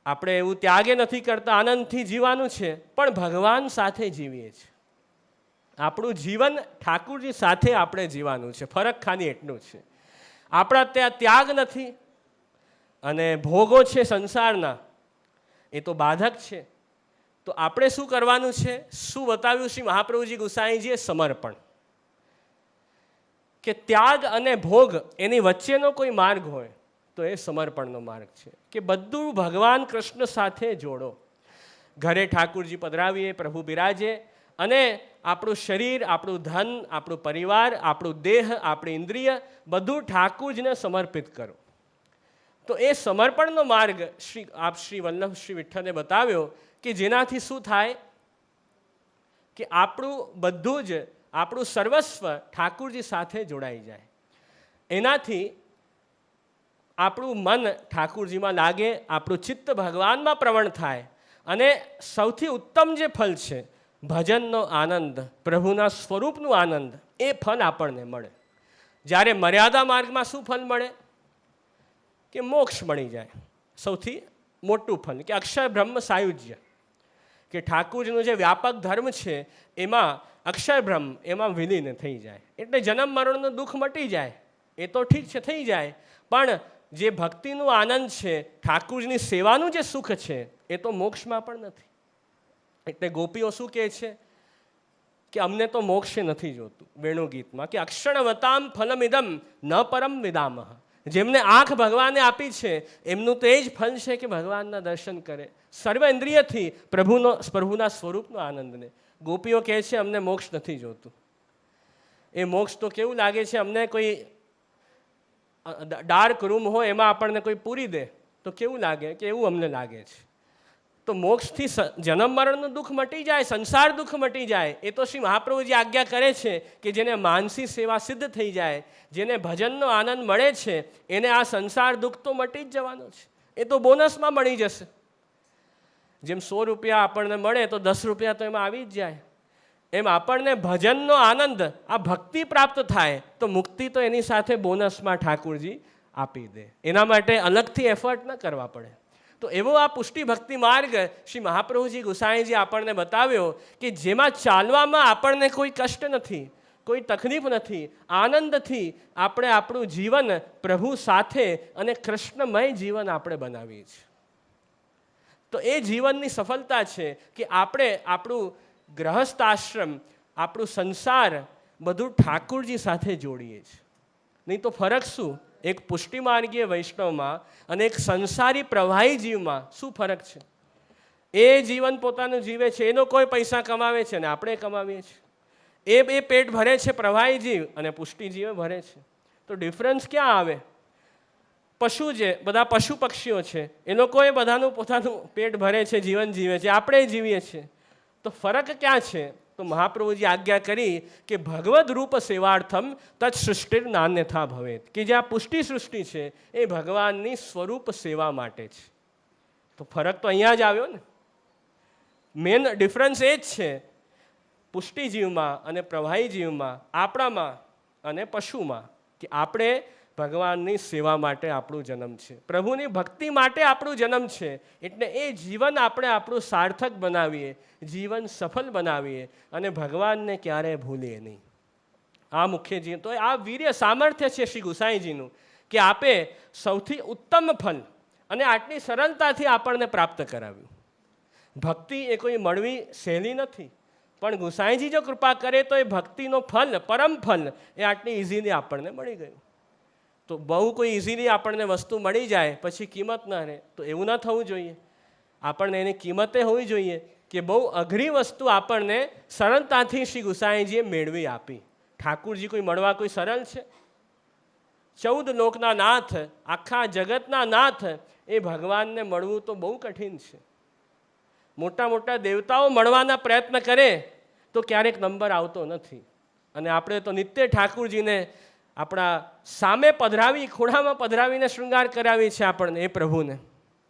આપણે એવું ત્યાગે નથી કરતા, આનંદથી જીવાનું છે, પણ ભગવાન સાથે જીવીએ છીએ. આપણું જીવન ઠાકુરજી સાથે આપણે જીવાનું છે. ફરક ખાલી એટલું છે. આપણા ત્યાં ત્યાગ નથી, અને ભોગો છે સંસારના, એ તો બાધક છે. તો આપણે શું કરવાનું છે? શું બતાવ્યું શ્રી મહાપ્રભુજી ગુસાઈજીએ? સમર્પણ. કે ત્યાગ અને ભોગ એની વચ્ચેનો કોઈ માર્ગ હોય તો એ સમર્પણનો માર્ગ છે. કે બધું ભગવાન કૃષ્ણ સાથે જોડો. ઘરે ઠાકુરજી પધરાવીએ, પ્રભુ બિરાજે, અને આપણું શરીર, આપણું ધન, આપણું પરિવાર, આપણું દેહ, આપણી ઇન્દ્રિય બધું ઠાકુરજીને સમર્પિત કરો. તો એ સમર્પણનો માર્ગ શ્રી વલ્લભ શ્રી વિઠ્ઠલે બતાવ્યો, કે જેનાથી શું થાય કે આપણું બધું જ આપણું સર્વસ્વ ઠાકુરજી સાથે જોડાઈ જાય. એનાથી આપણું મન ઠાકુરજીમાં લાગે, આપણું ચિત્ત ભગવાનમાં પ્રવણ થાય અને સૌથી ઉત્તમ જે ફલ છે ભજનનો આનંદ, પ્રભુના સ્વરૂપનું આનંદ, એ ફલ આપણને મળે. જ્યારે મર્યાદા માર્ગમાં શું ફલ મળે કે મોક્ષ મળી જાય. સૌથી મોટું ફલ કે અક્ષય બ્રહ્મ સાયુજ્ય, કે ઠાકુરજીનું જે વ્યાપક ધર્મ છે એમાં અક્ષય બ્રહ્મ એમાં વિલીન થઈ જાય. એટલે જન્મ મરણનું દુઃખ મટી જાય એ તો ઠીક છે, થઈ જાય, પણ જે ભક્તિનું આનંદ છે, ઠાકુરજીની સેવાનું જે સુખ છે એ તો મોક્ષમાં પણ નથી. એટલે ગોપીઓ શું કહે છે કે અમને તો મોક્ષે નથી જોતું વેણુ ગીતમાં, કે અક્ષણવતામ ફલમિદમ ન પરમ વિદામહ. જેમને આંખ ભગવાને આપી છે એમનું તો એ જ ફલ છે કે ભગવાનના દર્શન કરે સર્વ ઇન્દ્રિયથી પ્રભુના સ્વરૂપનો આનંદને. ગોપીઓ કહે છે અમને મોક્ષ નથી જોતું. એ મોક્ષ તો કેવું લાગે છે, અમને કોઈ ડાર્ક રૂમ હોય એમાં આપણને કોઈ પૂરી દે તો કેવું લાગે કે એવું અમને લાગે છે. તો મોક્ષથી જન્મ મરણનું દુઃખ મટી જાય, સંસાર દુઃખ મટી જાય. એ તો શ્રી મહાપ્રભુજી આજ્ઞા કરે છે કે જેને માનસી સેવા સિદ્ધ થઈ જાય, જેને ભજનનો આનંદ મળે છે, એને આ સંસાર દુઃખ તો મટી જ જવાનો છે. એ તો બોનસમાં મળી જશે. જેમ 100 રૂપિયા આપણને મળે તો 10 રૂપિયા તો એમાં આવી જ જાય, એમ આપણને ભજનનો આનંદ, આ ભક્તિ પ્રાપ્ત થાય તો મુક્તિ તો એની સાથે બોનસમાં ઠાકુરજી આપી દે. એના માટે અલગથી એફર્ટ ન કરવા પડે. તો એવો આ પુષ્ટિ ભક્તિ માર્ગ શ્રી મહાપ્રભુજી ગુસાઈજી આપણને બતાવ્યો કે જેમાં ચાલવામાં આપણને કોઈ કષ્ટ નથી, કોઈ તકલીફ નથી, આનંદથી આપણે આપણું જીવન પ્રભુ સાથે અને કૃષ્ણમય જીવન આપણે બનાવીએ છીએ. તો એ જીવનની સફળતા છે કે આપણે આપણું ગ્રહસ્થ આશ્રમ, આપણું સંસાર બધું ઠાકુરજી સાથે જોડીએ છીએ. નહીં તો ફરક શું? એક પુષ્ટિ માર્ગીય વૈષ્ણવમાં અને એક સંસારી પ્રવાહી જીવમાં શું ફરક છે? એ જીવન પોતાનું જીવે છે, એનો કોઈ પૈસા કમાવે છે ને આપણે કમાવીએ છીએ. એ પેટ ભરે છે પ્રવાહી જીવ અને પુષ્ટિ જીવ ભરે છે. તો ડિફરન્સ ક્યાં આવે? પશુ જે બધા પશુ પક્ષીઓ છે એ લોકોએ બધાનું પોતાનું પેટ ભરે છે, જીવન જીવે છે, આપણે જીવીએ છીએ. તો ફરક ક્યાં છે? તો મહાપ્રભુજી આજ્ઞા કરી કે ભગવદ રૂપ સેવાર્થમ તત્ સૃષ્ટિર નાન્યથા ભવેત, કે જે આ પુષ્ટિ સૃષ્ટિ છે એ ભગવાનની સ્વરૂપ સેવા માટે છે. તો ફરક તો અહીંયા જ આવ્યો ને. મેન ડિફરન્સ એ જ છે પુષ્ટિ જીવમાં અને પ્રવાહી જીવમાં, આપણામાં અને પશુમાં, કે આપણે ભગવાનની સેવા માટે આપણું જન્મ છે, પ્રભુની ભક્તિ માટે આપણું જન્મ છે. એટલે એ જીવન આપણે આપણું સાર્થક બનાવીએ, જીવન સફળ બનાવીએ અને ભગવાનને ક્યારેય ભૂલીએ નહીં. આ મુખ્ય જીવન. તો આ વીર્ય સામર્થ્ય છે શ્રી ગુસાઈજીનું કે આપે સૌથી ઉત્તમ ફલ અને આટલી સરળતાથી આપણને પ્રાપ્ત કરાવ્યું. ભક્તિ એ કોઈ મળવી સહેલી નથી, પણ ગુસાઈજી જો કૃપા કરે તો એ ભક્તિનો ફલ, પરમ ફલ એ આટલી ઇઝીલી આપણને મળી ગયું. તો બહુ કોઈ ઇઝીલી આપણને વસ્તુ મળી જાય પછી કિંમત ન રહે, તો એવું ન થવું જોઈએ. આપણને એની કિંમતે હોવી જોઈએ કે બહુ અઘરી વસ્તુ આપણને સરળતાથી શ્રી ગુસાઈજીએ મેળવી આપી. ઠાકુરજી કોઈ મળવા કોઈ સરળ છે? 14 લોકના નાથ, આખા જગતના નાથ, એ ભગવાનને મળવું તો બહુ કઠિન છે. મોટા મોટા દેવતાઓ મળવાના પ્રયત્ન કરે તો ક્યારેક નંબર આવતો નથી. અને આપણે તો નિત્ય ઠાકુરજીને આપણા સામે પધરાવી, ખોળામાં પધરાવીને શૃંગાર કરાવી છે આપણને એ પ્રભુને.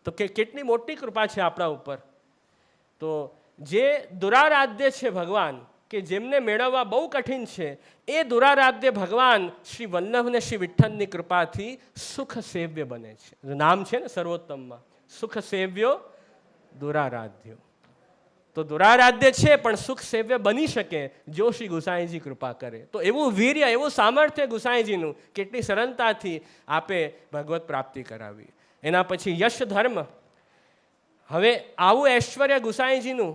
તો કેટલી મોટી કૃપા છે આપણા ઉપર. તો જે દુરારાધ્ય છે ભગવાન, કે જેમને મેળવવા બહુ કઠિન છે, એ દુરારાધ્ય ભગવાન શ્રી વલ્લભ ને શ્રી વિઠ્ઠલની કૃપાથી સુખ સેવ્ય બને છે. નામ છે ને સર્વોત્તમમાં, સુખ સેવ્યો દુરારાધ્યો. તો દુરારાધ્ય છે પણ સુખ સેવ્ય બની શકે જો શ્રી ગુસાઈજી કૃપા કરે. તો એવું વીર્ય, એવું સામર્થ્ય ગુસાઈજીનું, કેટલી સરળતાથી આપે ભગવત પ્રાપ્તિ કરાવી. એના પછી યશ ધર્મ. હવે આવું ઐશ્વર્ય ગુસાઈજીનું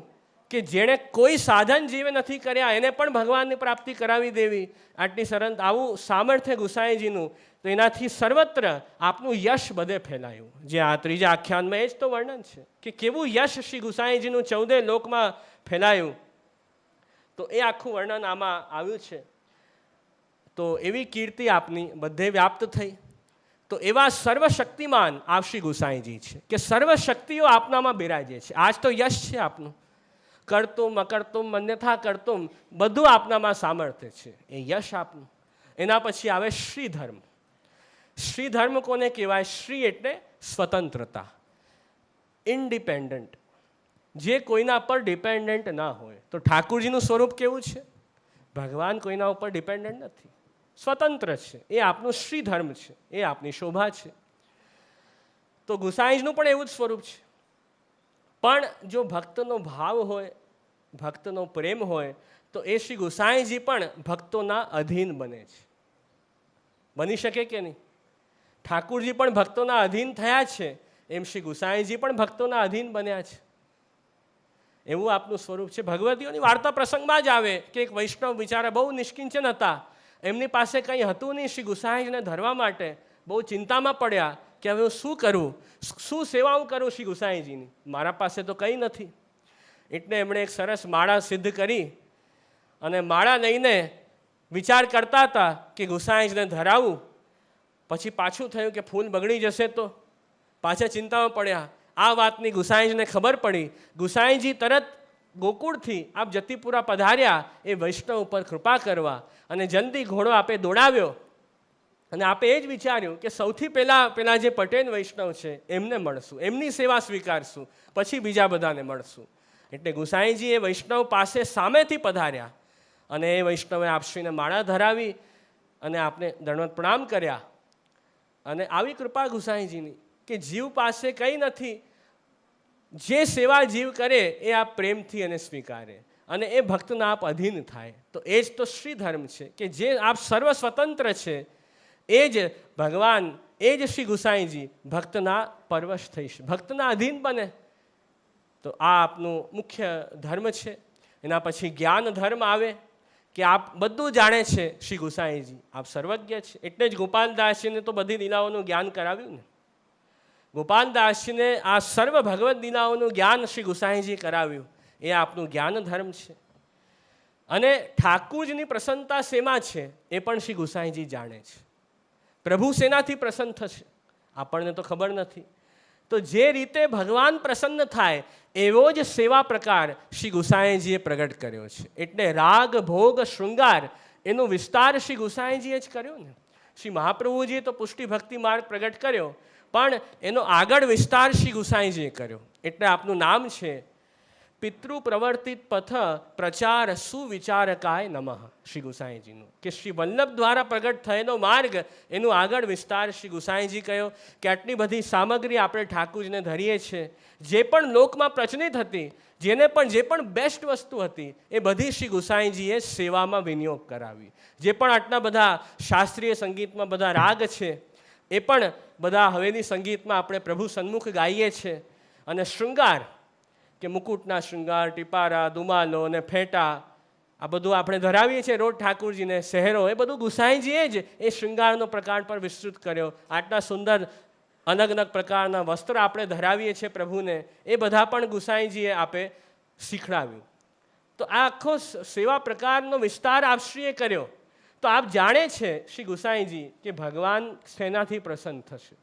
કે જેણે કોઈ સાધન જીવે નથી કર્યા એને પણ ભગવાનની પ્રાપ્તિ કરાવી દેવી, આટલી સરળ, આવું સામર્થ્ય ગુસાઈજીનું. તો એનાથી સર્વત્ર આપનું યશ બધે ફેલાયું. જે આ ત્રીજા આખ્યાનમાં એ જ તો વર્ણન છે કે કેવું યશ શ્રી ગુસાઈજીનું 14 લોકમાં ફેલાયું. તો એ આખું વર્ણન આમાં આવ્યું છે. તો એવી કીર્તિ આપની બધે વ્યાપ્ત થઈ. તો એવા સર્વશક્તિમાન આપ શ્રી ગુસાઈજી છે કે સર્વશક્તિઓ આપનામાં બિરાજે છે. આજ તો યશ છે આપનું. કરતુમ અકર્તુમ અન્યથા કરતુમ બધું આપનામાં સામર્થ્ય છે, એ યશ આપનું. એના પછી આવે શ્રી ધર્મ. શ્રી ધર્મ કોને કહેવાય? શ્રી એટલે સ્વતંત્રતા, ઇન્ડિપેન્ડન્ટ, જે કોઈના પર ડિપેન્ડન્ટ ના હોય. તો ઠાકુરજીનું સ્વરૂપ કેવું છે? ભગવાન કોઈના ઉપર ડિપેન્ડન્ટ નથી, સ્વતંત્ર છે. એ આપનું શ્રી ધર્મ છે, એ આપની શોભા છે. તો ગુસાઈજીનું પણ એવું જ સ્વરૂપ છે. પણ જો ભક્તનો ભાવ હોય, ભક્તનો પ્રેમ હોય, તો એ શ્રી ગુસાઈજી પણ ભક્તોના અધીન બને છે. બની શકે કે નહીં? ઠાકુરજી પણ ભક્તોના અધીન થયા છે, એમ શ્રી ગુસાઈજી પણ ભક્તોના અધીન બન્યા છે. એવું આપનું સ્વરૂપ છે. ભગવતીઓની વાર્તા પ્રસંગમાં જ આવે કે એક વૈષ્ણવ બિચારા બહુ નિષ્કિંચન હતા, એમની પાસે કંઈ હતું નહીં શ્રી ગુસાઈજીને ધરવા માટે. બહુ ચિંતામાં પડ્યા કે હવે હું શું કરું, શું સેવા હું કરું શ્રી ગુસાઈજીની, મારા પાસે તો કંઈ નથી. એટલે એમણે એક સરસ માળા સિદ્ધ કરી અને માળા લઈને વિચાર કરતા હતા કે ગુસાઈજીને ધરાવું. પછી પાછું થયું કે ફૂલ બગડી જશે તો પાછા ચિંતામાં પડ્યા. આ વાતની ગુસાઈજીને ખબર પડી. ગુસાઈજી તરત ગોકુળથી આપ જતીપુરા પધાર્યા એ વૈષ્ણવ ઉપર કૃપા કરવા, અને જલ્દી ઘોડો આપે દોડાવ્યો. અને આપે એ જ વિચાર્યું કે સૌથી પેલા જે પટેલ વૈષ્ણવ છે એમને મળશું, એમની સેવા સ્વીકારશું, પછી બીજા બધાને મળશું. એટલે ગુસાઈજી એ વૈષ્ણવ પાસે સામેથી પધાર્યા અને એ વૈષ્ણવે આપશ્રીને માળા ધરાવી અને આપને દંડવત પ્રણામ કર્યા. અને આવી કૃપા ગુસાઈજીની કે જીવ પાસે કંઈ નથી, જે સેવા જીવ કરે એ આપ પ્રેમથી અને સ્વીકારે અને એ ભક્તના આપ અધીન થાય. તો એ જ તો શ્રી ધર્મ છે કે જે આપ સર્વ સ્વતંત્ર છે, એ જ ભગવાન, એ જ શ્રી ગુસાઈજી ભક્તના પરવશ થઈશ, ભક્તના અધીન બને. તો આ આપનું મુખ્ય ધર્મ છે. એના પછી જ્ઞાન ધર્મ આવે કે આપ બધું જાણે છે શ્રી ગુસાઈજી, આપ સર્વજ્ઞ છે. એટલે જ ગોપાલદાસજીને તો બધી લીલાઓનું જ્ઞાન કરાવ્યું ને. ગોપાલદાસજીને આ સર્વ ભગવદ્ લીલાઓનું જ્ઞાન શ્રી ગુસાઈજી કરાવ્યું. એ આપનું જ્ઞાન ધર્મ છે. અને ઠાકુરજીની પ્રસન્નતા શેમાં છે એ પણ શ્રી ગુસાઈજી જાણે છે. પ્રભુ શેનાથી પ્રસન્ન થશે આપણને તો ખબર નથી. તો જે રીતે ભગવાન પ્રસન્ન થાય એવો જ સેવા પ્રકાર શ્રી ગુસાઈજીએ પ્રગટ કર્યો છે. એટલે રાગ ભોગ શૃંગાર એનો વિસ્તાર શ્રી ગુસાઈજીએ જ કર્યો ને. શ્રી મહાપ્રભુજીએ તો પુષ્ટિ ભક્તિ માર્ગ પ્રગટ કર્યો, પણ એનો આગળ વિસ્તાર શ્રી ગુસાઈજીએ કર્યો. એટલે આપનું નામ છે પિતૃ પ્રવર્તિત પથ પ્રચાર સુવિચારકાય નમઃ, શ્રી ગુસાઈજીનું. કે શ્રી વલ્લભ દ્વારા પ્રગટ થયેલો માર્ગ, એનું આગળ વિસ્તાર શ્રી ગુસાઈજી કહ્યો કે આટલી બધી સામગ્રી આપણે ઠાકુરજીને ધરીએ છીએ, જે પણ લોકમાં પ્રચલિત હતી, જે પણ બેસ્ટ વસ્તુ હતી, એ બધી શ્રી ગુસાઈજીએ સેવામાં વિનિયોગ કરાવી. જે પણ આટલા બધા શાસ્ત્રીય સંગીતમાં બધા રાગ છે, એ પણ બધા હવેલી સંગીતમાં આપણે પ્રભુ સન્મુખ ગાઈએ છીએ. અને શૃંગાર કે મુકુટના શૃંગાર, ટીપારા, દુમાલો અને ફેટા, આ બધું આપણે ધરાવીએ છીએ રોજ ઠાકુરજીને. શહેરો, એ બધું ગુસાઈજીએ જ એ શૃંગારનો પ્રકાર પર વિસ્તૃત કર્યો. આટલા સુંદર અલગ અલગ પ્રકારના વસ્ત્ર આપણે ધરાવીએ છીએ પ્રભુને, એ બધા પણ ગુસાઈજીએ આપે શીખડાવ્યું. તો આ આખો સેવા પ્રકારનો વિસ્તાર આપશ્રીએ કર્યો. તો આપ જાણે છે શ્રી ગુસાઈજી કે ભગવાન શેનાથી પ્રસન્ન થશે.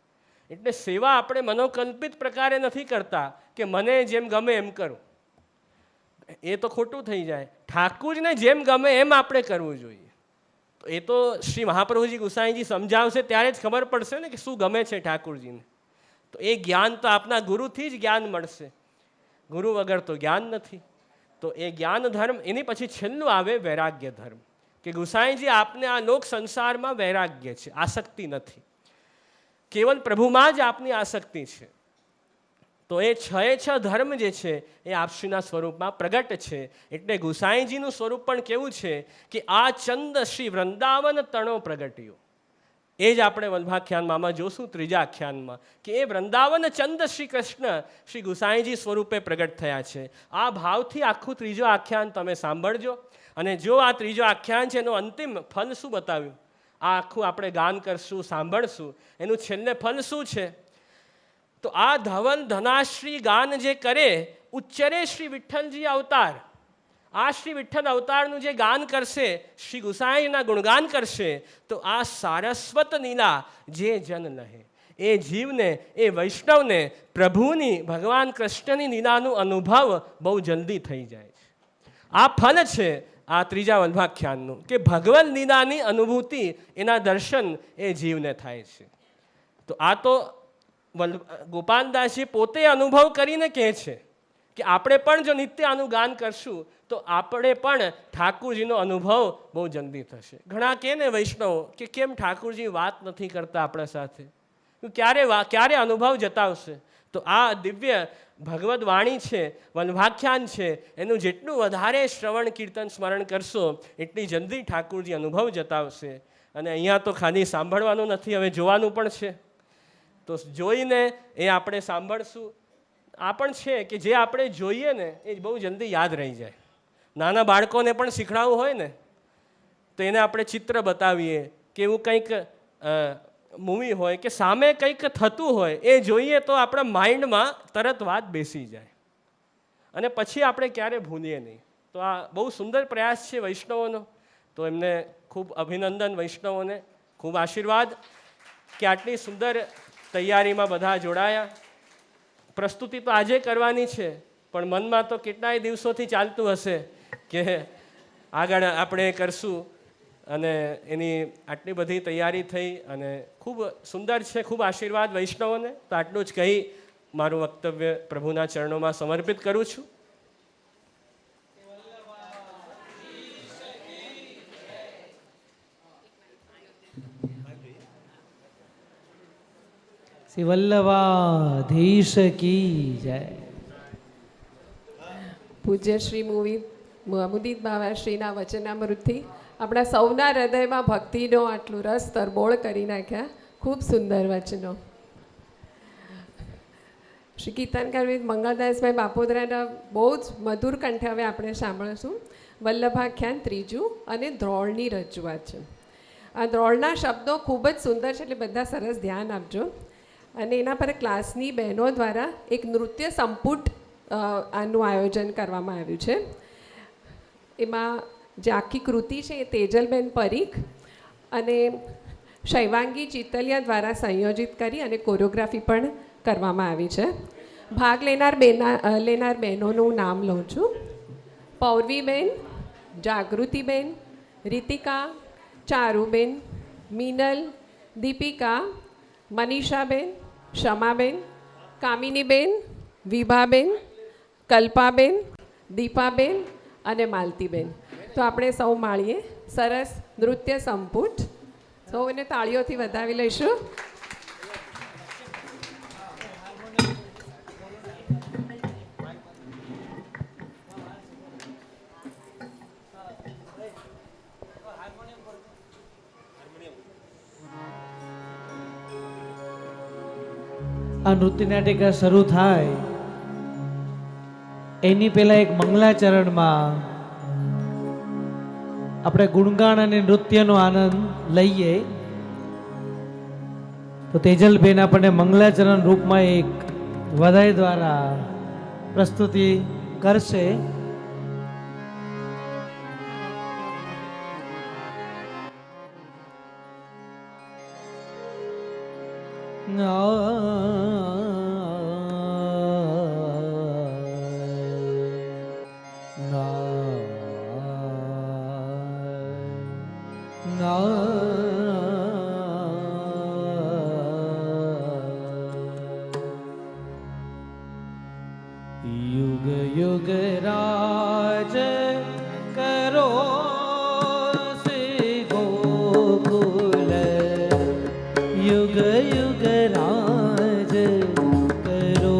એટલે સેવા આપણે મનોકલ્પિત પ્રકારે નથી કરતા કે મને જેમ ગમે એમ કરું, એ તો ખોટું થઈ જાય. ઠાકુરજીને જેમ ગમે એમ આપણે કરવું જોઈએ. તો એ તો શ્રી મહાપ્રભુજી ગુસાઈજી સમજાવશે ત્યારે જ ખબર પડશે ને કે શું ગમે છે ઠાકુરજીને. તો એ જ્ઞાન તો આપના ગુરુથી જ જ્ઞાન મળશે, ગુરુ વગર તો જ્ઞાન નથી. તો એ જ્ઞાન ધર્મ. એની પછી છેલ્લું આવે વૈરાગ્ય ધર્મ, કે ગુસાઈજી આપને આ લોક સંસારમાં વૈરાગ્ય છે, આસક્તિ નથી, કેવલ પ્રભુમાં જ આપની આસક્તિ છે. તો એ છ ધર્મ જે છે એ આપશ્રીના સ્વરૂપમાં પ્રગટ છે. એટલે ગુસાઈજીનું સ્વરૂપ પણ કેવું છે કે આ ચંદ શ્રી વૃંદાવન તણો પ્રગટ્યો. એ જ આપણે વલ્ભાખ્યાનમાં જોશું, ત્રીજા આખ્યાનમાં, કે એ વૃંદાવન ચંદ શ્રી કૃષ્ણ શ્રી ગુસાઈજી સ્વરૂપે પ્રગટ થયા છે. આ ભાવથી આખું ત્રીજો આખ્યાન તમે સાંભળજો. અને જો આ ત્રીજો આખ્યાન છે એનું અંતિમ ફલ શું બતાવ્યું, આ આખું આપણે ગાન કરશું, સાંભળશું. એનું છેલ્લે ફલ શું છે? તો આ ધવલ ધનાશ્રી ગાન જે કરે, ઉચ્ચરે શ્રી વિઠ્ઠલજી અવતાર. આ શ્રી વિઠ્ઠલ અવતારનું જે ગાન કરશે, શ્રી ગુસાઈના ગુણગાન કરશે, તો આ સારસ્વત લીલા જે જન લહે, એ જીવને, એ વૈષ્ણવને પ્રભુની, ભગવાન કૃષ્ણની લીલાનું અનુભવ બહુ જલ્દી થઈ જાય છે. આ ફલ છે આ ત્રીજા વલ્ભાખ્યાનનું, કે ભગવદ લીલાની અનુભૂતિ, એના દર્શન એ જીવને થાય છે. તો આ તો ગોપાલદાસજી પોતે અનુભવ કરીને કહે છે કે આપણે પણ જો નિત્ય આનું ગાન કરશું તો આપણે પણ ઠાકુરજીનો અનુભવ બહુ જલ્દી થશે. ઘણા કહે ને વૈષ્ણવો કે કેમ ઠાકુરજી વાત નથી કરતા આપણા સાથે, ક્યારે અનુભવ જતાવશે? તો આ દિવ્ય ભગવદ વાણી છે, વલ્ભાખ્યાન છે, એનું જેટલું વધારે શ્રવણ કીર્તન સ્મરણ કરશો એટલી જલ્દી ઠાકુરજી અનુભવ જતાવશે. અને અહીંયા તો ખાલી સાંભળવાનું નથી, હવે જોવાનું પણ છે. તો જોઈને એ આપણે સાંભળશું. આ પણ છે કે જે આપણે જોઈએ ને એ બહુ જલ્દી યાદ રહી જાય. નાના બાળકોને પણ શીખવાડવું હોય ને તો એને આપણે ચિત્ર બતાવીએ કે એવું કંઈક મૂવી હોય કે સામે કંઈક થતું હોય, એ જોઈએ તો આપણા માઇન્ડમાં તરત વાત બેસી જાય અને પછી આપણે ક્યારે ભૂલીએ નહીં. તો આ બહુ સુંદર પ્રયાસ છે વૈષ્ણવોનો. તો એમને ખૂબ અભિનંદન, વૈષ્ણવોને ખૂબ આશીર્વાદ કે આટલી સુંદર તૈયારીમાં બધા જોડાયા. પ્રસ્તુતિ તો આજે કરવાની છે, પણ મનમાં તો કેટલાય દિવસોથી ચાલતું હશે કે આગળ આપણે કરશું. અને એની આટલી બધી તૈયારી થઈ અને ખૂબ સુંદર છે. ખૂબ આશીર્વાદ વૈષ્ણવોને. તો આટલું જ કહી મારું વક્તવ્ય પ્રભુના ચરણોમાં સમર્પિત કરું છું. શ્રી વલ્લભાધીશ કી જય. પૂજ્ય શ્રી મુદિત બાવાશ્રીના વચનામૃતથી આપણા સૌના હૃદયમાં ભક્તિનો આટલું રસ તરબોળ કરી નાખ્યા. ખૂબ સુંદર વચનો. શ્રી કીર્તનકાર મંગળદાસભાઈ બાપોદરાના બહુ જ મધુર કંઠે હવે આપણે સાંભળીશું વલ્લભાખ્યાન ત્રીજું અને દ્રોણની રજૂઆત છે. આ દ્રોણના શબ્દો ખૂબ જ સુંદર છે, એટલે બધા સરસ ધ્યાન આપજો. અને એના પર ક્લાસની બહેનો દ્વારા એક નૃત્ય સંપુટ આનું આયોજન કરવામાં આવ્યું છે. એમાં જે આખી કૃતિ છે એ તેજલબેન પરીખ અને શૈવાંગી ચિતલિયા દ્વારા સંયોજિત કરી અને કોરિયોગ્રાફી પણ કરવામાં આવી છે. ભાગ લેનાર બહેનોનું નામ લઉં છું. પૌર્વીબેન, જાગૃતિબેન, રીતિકા, ચારુબેન, મિનલ, દીપિકા, મનીષાબેન, ક્ષમાબેન, કામિનીબેન, વિભાબેન, કલ્પાબેન, દીપાબેન અને માલતીબેન. તો આપણે સૌ માળીએ સરસ નૃત્ય સંપુટ. સૌને તાળીઓથી વધાવી લઈશું. આ નૃત્ય નાટિકા શરૂ થાય એની પહેલા એક મંગલાચરણમાં આપણે ગુણગાન અને નૃત્યનો આનંદ લઈએ. તો તેજલબેન આપણને મંગલાચરણ રૂપમાં એક વધાઈ દ્વારા પ્રસ્તુતિ કરશે. युग युग राज करो से गोकुल, युग युग राज करो,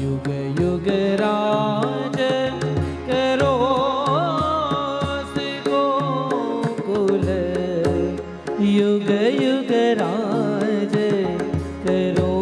युग युग राज करो से गोकुल, युग युग राज करो.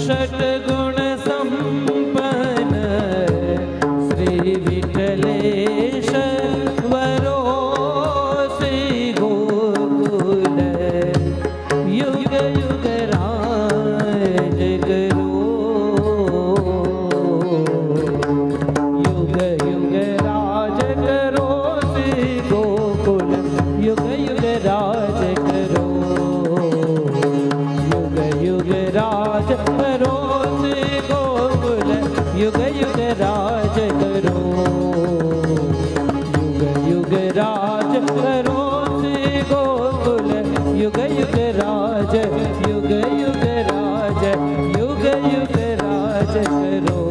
षट्गुण संपन्न श्री विठलेश वरो श्री गोकुल युग युग राज करो युग युग राज करो श्री गोकुल युग युग राज करो युग युग राज करो श्री गोकुल युग युग राज करो युग युग राज करो श्री गोकुल युग युग राज युग युग राज युग युग राज करो।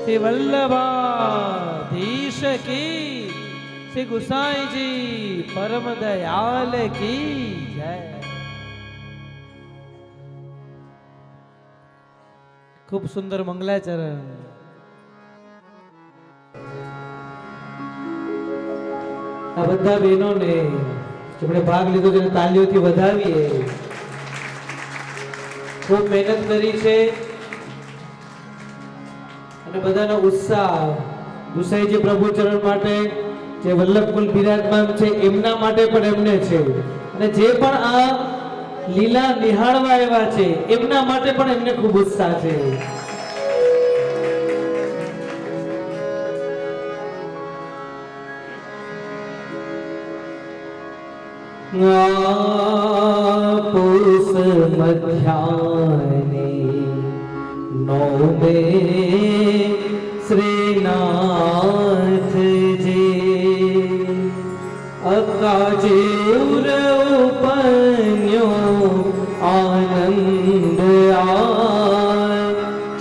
श्री वल्लभाधीश की, श्री गुसाई जी परम दयाल की जय। खूब सुंदर मंगलाचरण। આ બધા બહેનોને જેમણે ભાગ લીધો તેને તાલીઓથી વધાવીએ. ખૂબ મહેનત કરી છે અને બધાનો ઉત્સાહ ગુસાઈજી પ્રભુ ચરણ માટે જે વલ્લભકુલ બિરાજમાન છે એમના માટે પણ એમને છે અને જે પણ આ લીલા નિહાળવા આવ્યા છે એમના માટે પણ એમને ખૂબ ઉત્સાહ છે. पुरुष मध्याह्ने नौमे श्रीनाथ जी अकाजे उपन्यो आनंद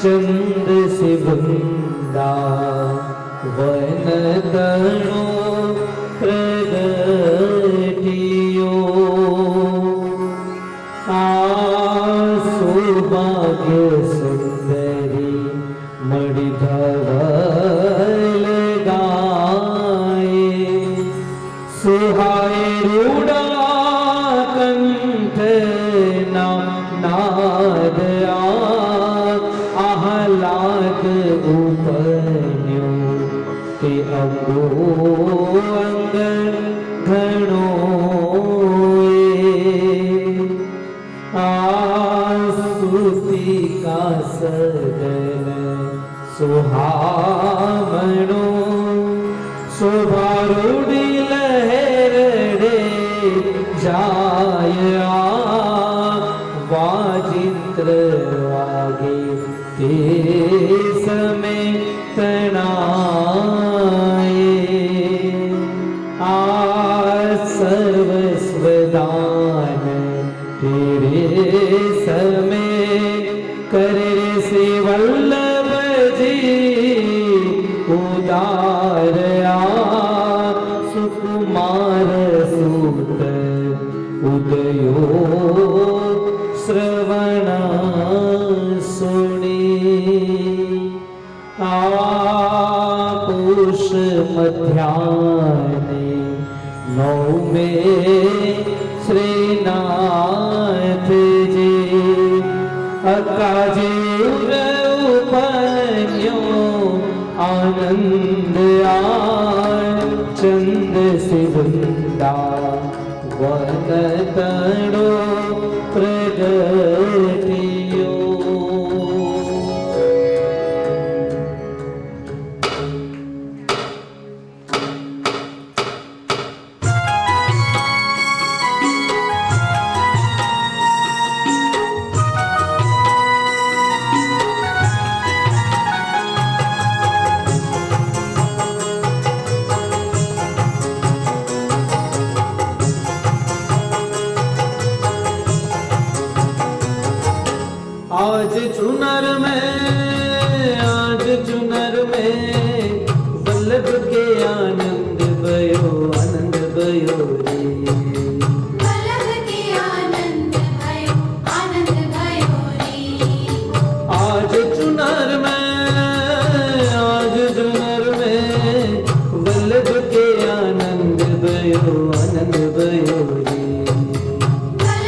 चंद से बंदा वन तणो प्रगटियो सौभाग्य सुंदरी मणि धवल गाए सुहाय रूड़ा कंठ नाद आह्लाद उपन्यो ते अंगो अंग घणो आस्तुति का सदन सुहावणो शोभारूढ़ी लहर रे जाय वाजित्र वागे ते समय तनाए सर्वस्वदान तेरे समय करे श्री वल्लभ जी उदार सुकुमार सूत उदयो श्रवण सुनी पुष मध्याह्ने नौमे श्रीनाथ जी अकाजे उपन्यो आनंद चंद से वृंदा वन तणो प्रगटियो। आज चुनर में वल्लभ के आनंद भयो रे वल्लभ के आनंद भयो रे आज चुनर में वल्लभ के आनंद भयो रे वल्लभ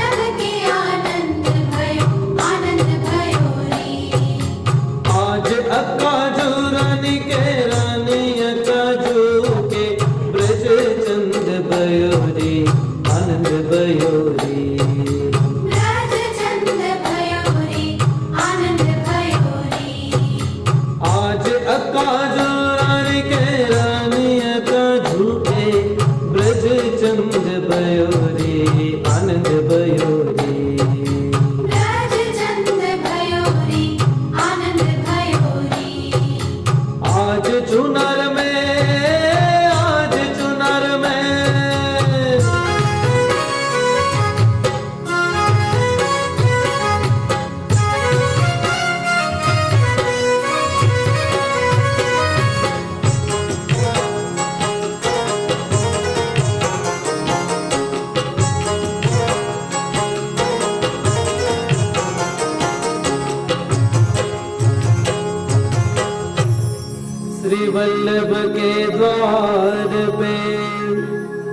वल्लभ के द्वार पे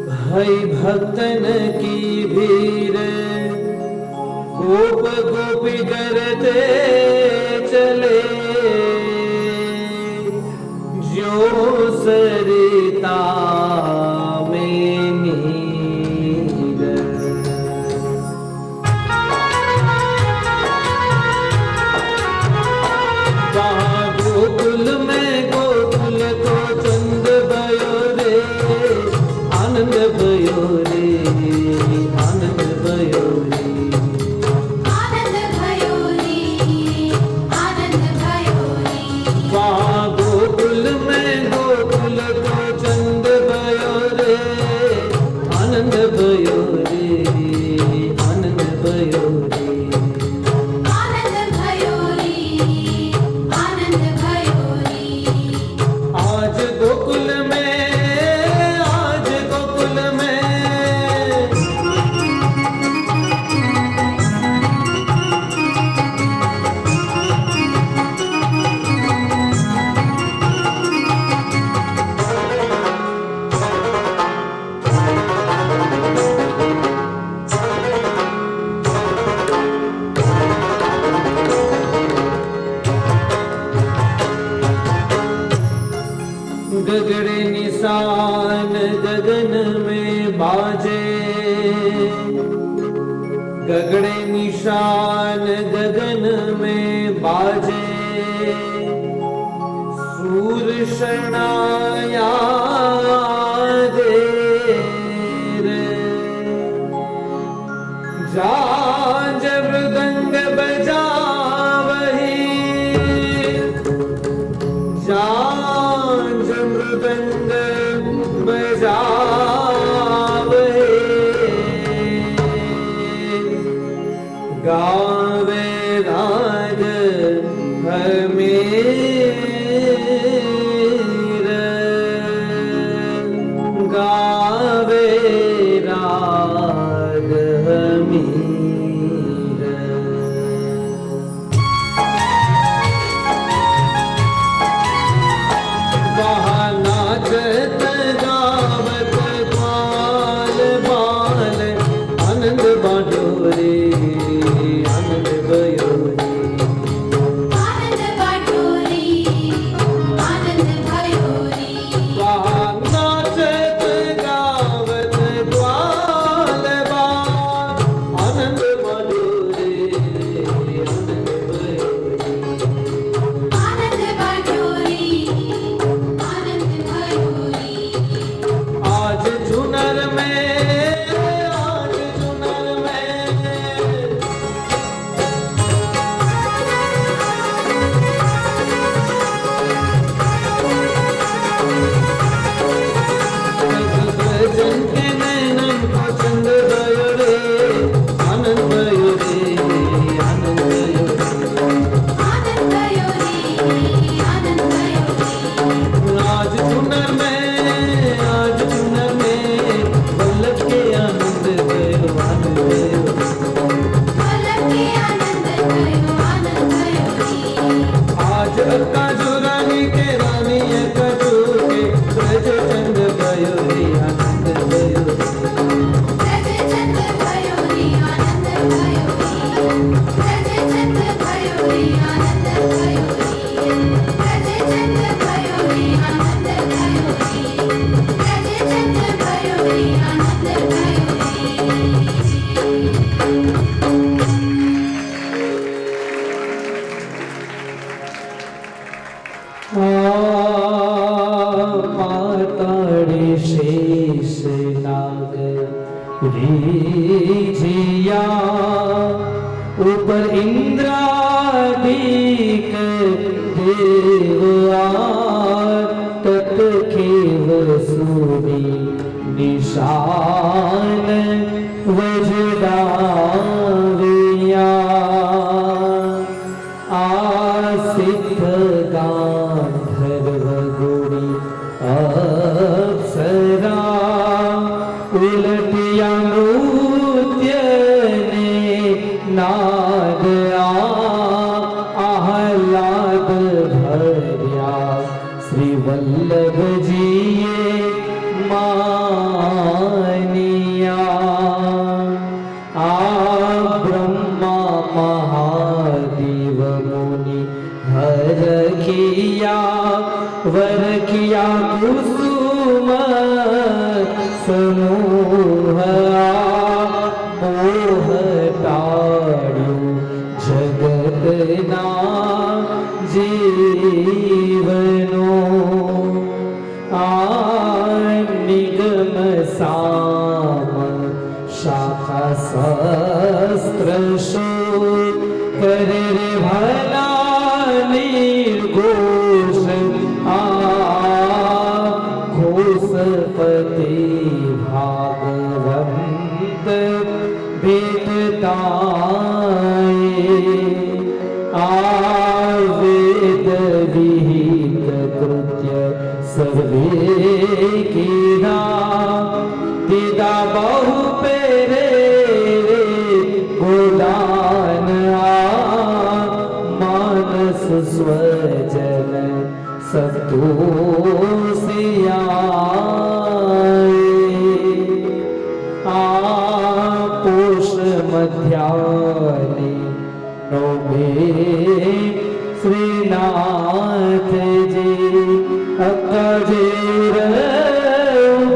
भई भक्तन की भीड़, गोप गोपी करते चले जो सरिता में नीर। वहाँ गोकुल में गोकुल को चंद भयो रे, आनंद भयो रे, आनंद भयो रे। आनंद भयो रे, आनंद भयो रे। वहाँ गोकुल में गोकुल को चंद भयो रे, आनंद भयो रे, आनंद भयो रे। आनंद भयो रे, आनंद भयो रे। आज गोकुल में, आज गोकुल में गगड़े निशान गगन में बाजे, गगड़े निशान गगन में बाजे, सूर शरणाया देर, जांज मृदंग बजा वही, जांज मृदंग बजावे, गावे राग हमीर, गावे राग हमीर। वहाँ नाचत गावत ग्वाल बाल, आनंद बाँटो रे, आनंद भयो रे। आनंद बाटो रे, आनंद भयो रे। वहाँ नाचत गावत ग्वाल बाल, आनंद बाँटो रे, आनंद भयो रे। आनंद बाटो रे, आनंद भयो रे। आज चुनर में, आज चुनर में भजन के नैनन को चंद भयो रे, आनंद भयो रे, आनंद भयो रे। आनंद भयो रे, आनंद भयो रे। आज चुनर में, आज चुनर में वल्लभ के आनंद भयो, आनंद भयो। वल्लभ के आनंद भयो, आनंद भयो रे। आज अक्का जो रानी के रानी अक्का जो के ब्रज चंद भयो रे, आनंद भयो रे। ब्रज चंद भयो रे, आनंद भयो रे। ब्रज चंद भयो रे, आनंद भयो रे। ब्रज चंद भयो रे, आनंद भयो रे। ब्रज चंद भयो रे, आनंद भयो पाताड़े शेष नाग रीझिया, ऊपर इंद्रादिक देवया, तत खेव सूरी निशान वजदाविया, आसिद्ध गांधर्व गोरी अप्सरा, उलटिया नृत्य ने नाद आह्लाद भर्या, श्री वल्लभ ब्रह्मा महादेव मुनि हरखिया वरखिया कुसुम समूह मोह ताड़्यो जगतना जीवनो निगम साम शाखा शास्त्र शो करे रे भला निर्घोष घोषपति भागवंत भेटताए वेद विहित कृत्य सर्वे कीरा दिदा बहु पेरे गोदान मानस स्वजन संतोषियाए पोष मध्यानि नौमे श्रीनाथ जी अकजेर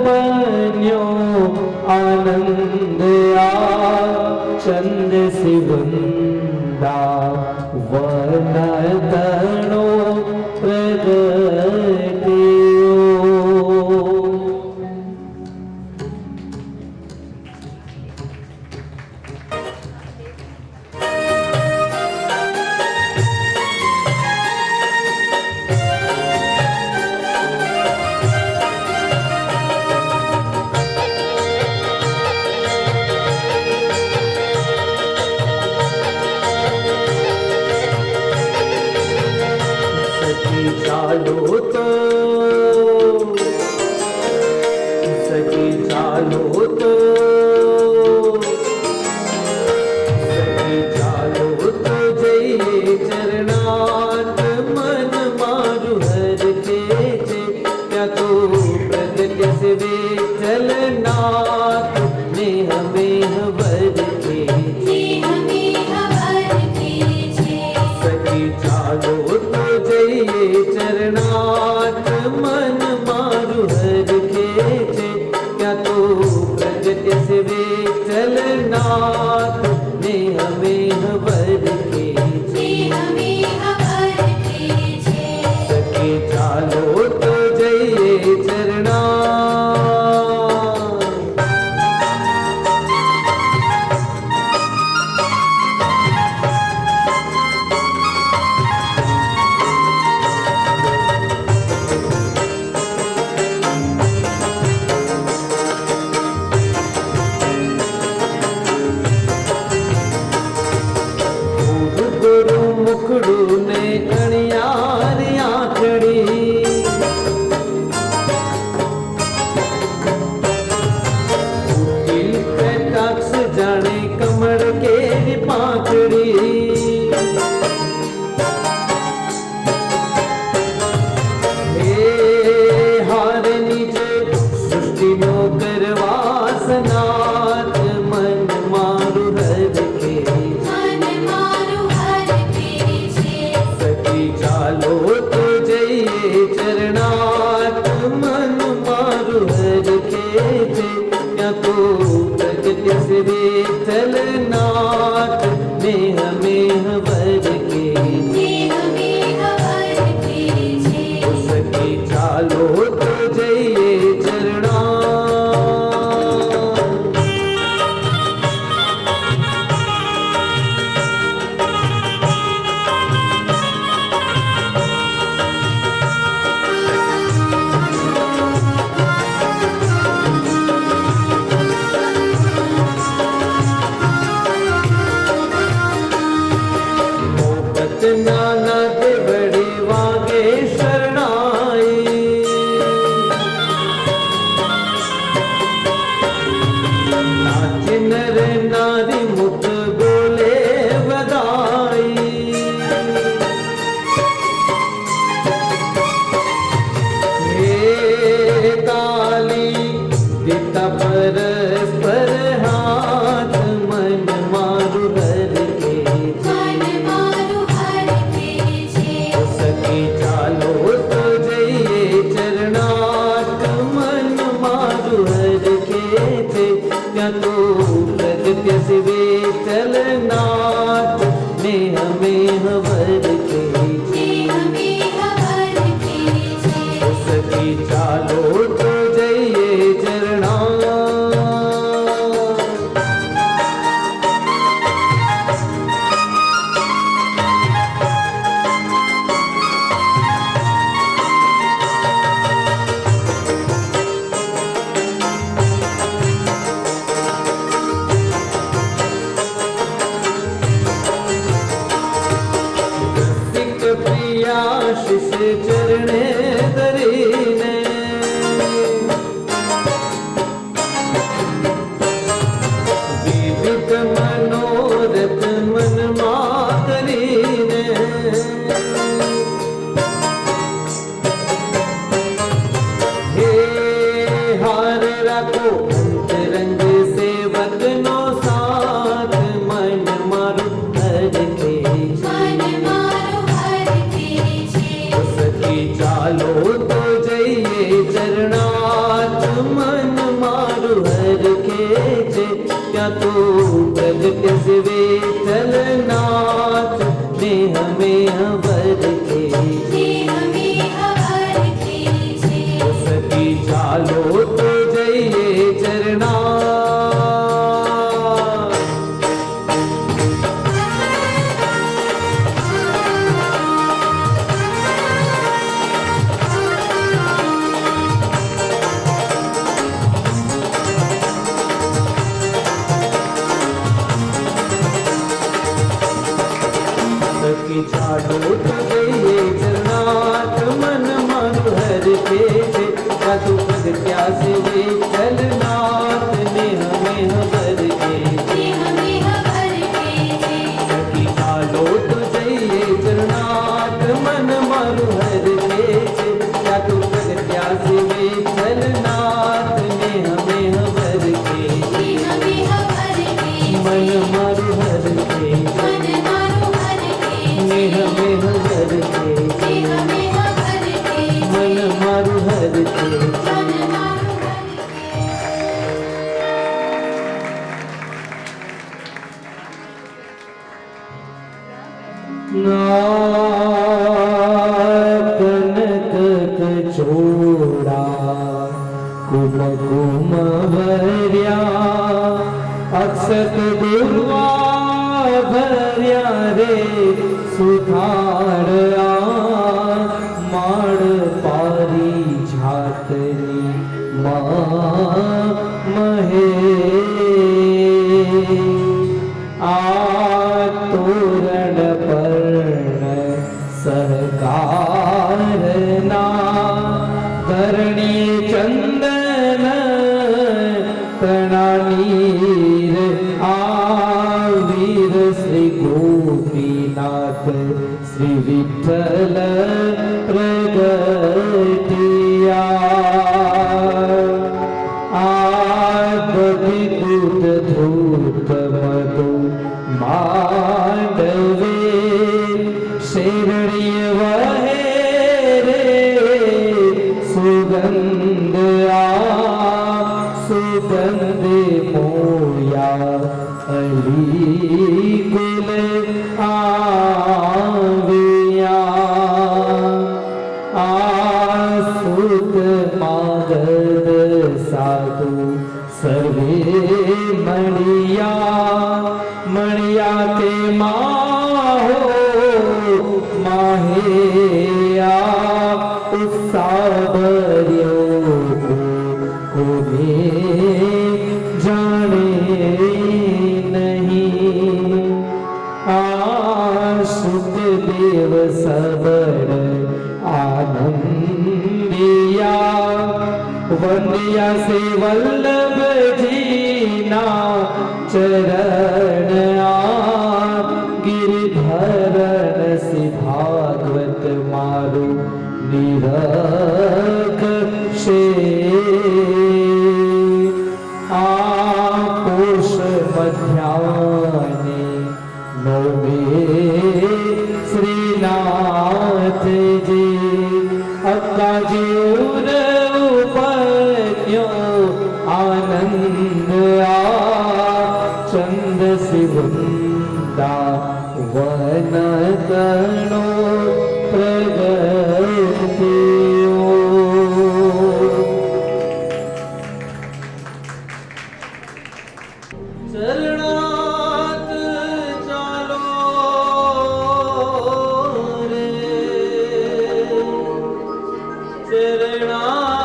बन्यो आनंद चंद सिवंदा वनतणो प्रगटियो। सखी चालो तो जय चरणात मन मारु हर के क्या तो प्रगति से वे चलनाथ ने हमें वर के सखी चालो तो जय चरणात मन मारु हर खेचे क्या तो प्रगति से वे चलनाथ ने हमें वर के सखी चालो तो जय चरणात। गुरु मुखड़ू ने अणियारियां खड़ी कटाक्ष जाने कमर के पाखड़ी हार नीचे सृष्टि नो करवासनाथ मन मारु हर के सखी चालो तो जय चरणात मन मारु हर खेचे क्या तो प्रगति से वे चलनाथ ने हमें वर के सखी चालो तो जय चरणात। नानक बड़ी वागे शरणाई नाच नर नारी मुख बोले बधाई हे काली पिता परस्पर हाथ मन मारु આશીષ ચરણે ધરીને વિવિધ મનોરથ મનમાં કરીને હે હાર રાખો અંતરંગ સેવકનો સાથ મન મારું હરખે છે મન મારું હરખે છે સખી ચાલો તો જઈએ ચરણાર્થ મન મારું હરખે છે ત્યાં તો પ્રગટ શિવે ચલનાથ દેહ મેં હરખે દેહ મેં હરખે છે સખી ચાલો તો જઈએ ચરણાર્થ સખી ચાલો તો જઈએ ચરણાર્થ મન મારું હરખે છે ત્યાં તું પ્રગટ્યા શિવે ચલનાથ ને હમે હરખે દેહ મેં હરખે છે સખી ચાલો તો જઈએ ચરણાર્થ મન મારું હરખે છે ત્યાં તું પ્રગટ્યા શિવે ચલનાથ ને હમે હરખે દેહ મેં હરખે મન મારું હરખે મન મારું હરખે ને હમે હરખે દેહ મેં હરખે મન મારું હરખે મન મારું હરખે કનક ચોડા કુમકુમ ભર્યા અક્ષત દુર્વા ભર્યા રે સુધારયા માળ પારી જાતની મહે આ તોરણ પર્ણ સહકારના ધરણી ચંદન પ્રણાનીર આવીર શ્રી ગોપીનાથ શ્રી વિઠ્ઠલ પ્રગટિયા બધી દૂધ ધૂપ મધુ માંડવે શેરણીય વહે રે સુગંધ સુગંધે મોયા અલી કુલ આવ્યા સુત માગદ સાધુ સર્વે મળ્યા તે માહો માહેયા ઉત્સાહ ભર્યો કોને જાણે નહીં આ સુખદેવ સબળ આનંદિયા વંદિયા સે વલ્લભજીના ચરણ ગિરિધરણ સી ભાગવત મારું નિરખ શે આ પોષ મધ્યાને નોમે શ્રીનાથજી અક્કાજી ઉપજ્યો આનંદ ચંદ શિવંદા વન ગણો પ્રગટ્યો ચરણાત ચાલો રે ચરણાત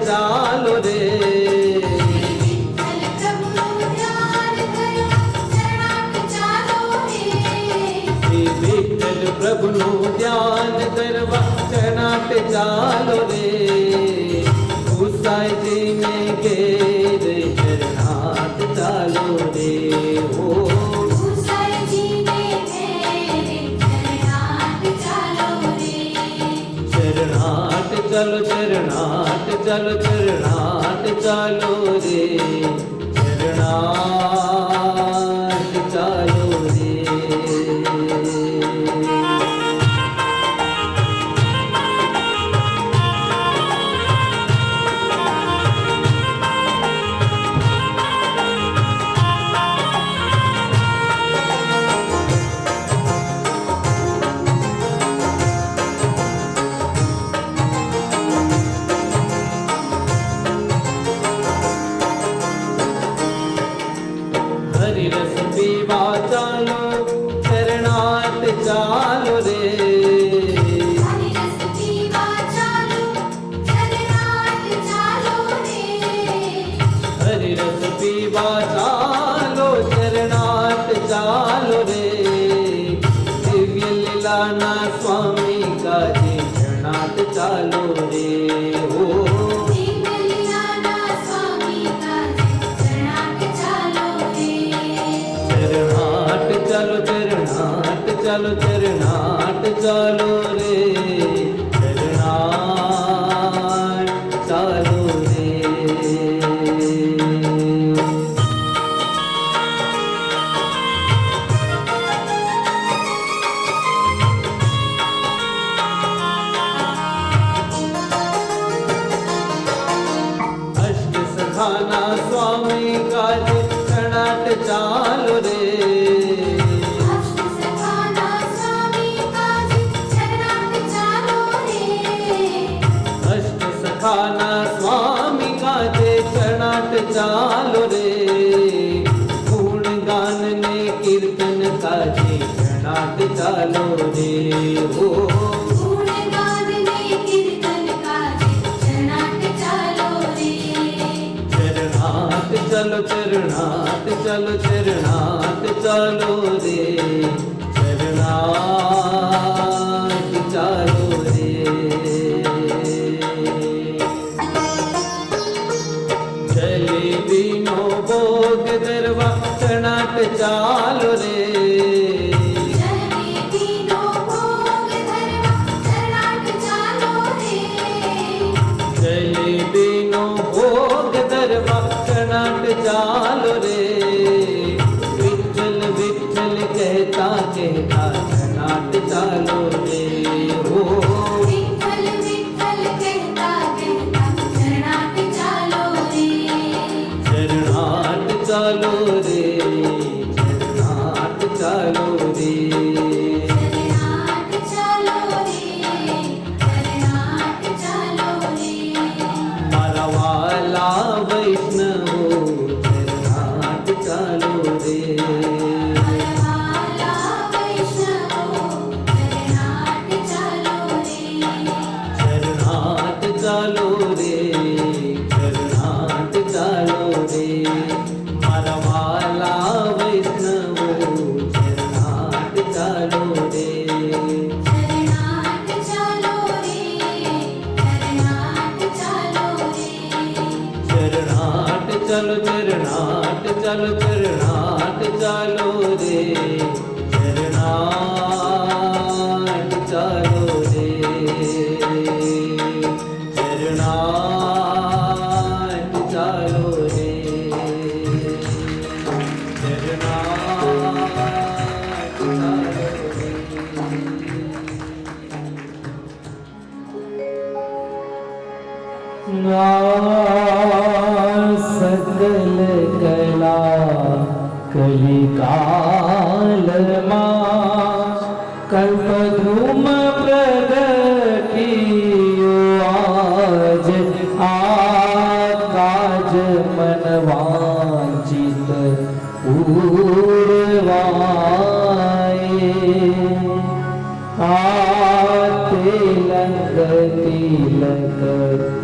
ચાલો રે શ્રી વિઠ્ઠલ પ્રભુનું ધ્યાન કરવા ચરણાટ ચાલો રે શ્રી વિઠ્ઠલ પ્રભુનું ધ્યાન કરવા ચરણાટ ચાલો રે ગુસાઈજીને ઘેર ચરણાટ ચાલો રે ઓ ગુસાઈજીને ઘેરે ચરણાટ ચાલો રે ચરણાટ ચાલો ચરણાટ ચાલો ચરણાટ ચાલો રે ચરણાટ ચાલો રે હરિરસ પીવા ચાલો ચરણાટ ચાલો રે હરિરસ પીવા ચાલો ચરણાટ ચાલો રે હરિરસ પીવા ચાલો ચરણાટ ચાલો રે દિવ્ય લીલાના સ્વામી કાજે ચરણાટ ચાલો રે ઓ દિવ્યલીલાના સ્વામી કાજે ચરણાટ ચાલો રે ચરણાટ ચાલો ચરણાટ ચાલો ચરણાટ ચાલો રે ચરણાટ ચાલો રે અષ્ટ સખાના સ્વામી કાજે ચરણાટ ચાલો રે અષ્ટ સખાના સ્વામી કાજે ચરણાટ ચાલો રે અષ્ટ સખાના સ્વામી કાજે ચરણાટ ચાલો રે ગુણ ગાન ને કીર્તન કાજે ચરણાટ ચાલો રે હો ગુણગાન ને કીર્તન કાજે ચરણાટ ચાલો રે ચરણાટ ચાલો ચરણાટ ચાલો ચરણાટ ચાલો રે ચરણાટ ચાલો રે જલેબીનો ભોગ ધરવા ચરણાટ ચાલો રે જલેબીનો ભોગ ધરવા ચરણાટ ચાલો રે જલેબીનો ભોગ ધરવા ચરણાટ ચાલો રે વિઠ્ઠલ વિઠ્ઠલ કહેતા કહેતા ચરણાટ ચાલો રે હો વિઠ્ઠલ વિઠ્ઠલ કહેતા કહેતા ચરણાટ ચાલો રે ચરણાટ ચાલો રે ચરણાટ ચાલો રે ચરણાટ ચાલો રે ચરણાટ ચાલો રે મારા વાલા વૈષ્ણવો ચરણાટ ચાલો રે મારા વૈષ્ણવો ચરણાટ ચાલો રે ચરણાટ ચાલો રે ચરણાટ ચાલો રે મારા વાલા વૈષ્ણવો ચરણાટ ચાલો રે ચરણાટ ચાલો રે ચરણાટ ચાલો રે ચરણાટ ચાલો ચરણાટ ચાલો ચરણાટ ચાલો રે ચરણાટ ચાલો રે ચરણાટ ચાલો રે ચરણાટ ચાલો સકલ કલા કલિકાલમાં કલ્પધૂમ પ્રગટિયો આજ આકાજ મનવાંચિત પૂરવાય આત लंग तिलक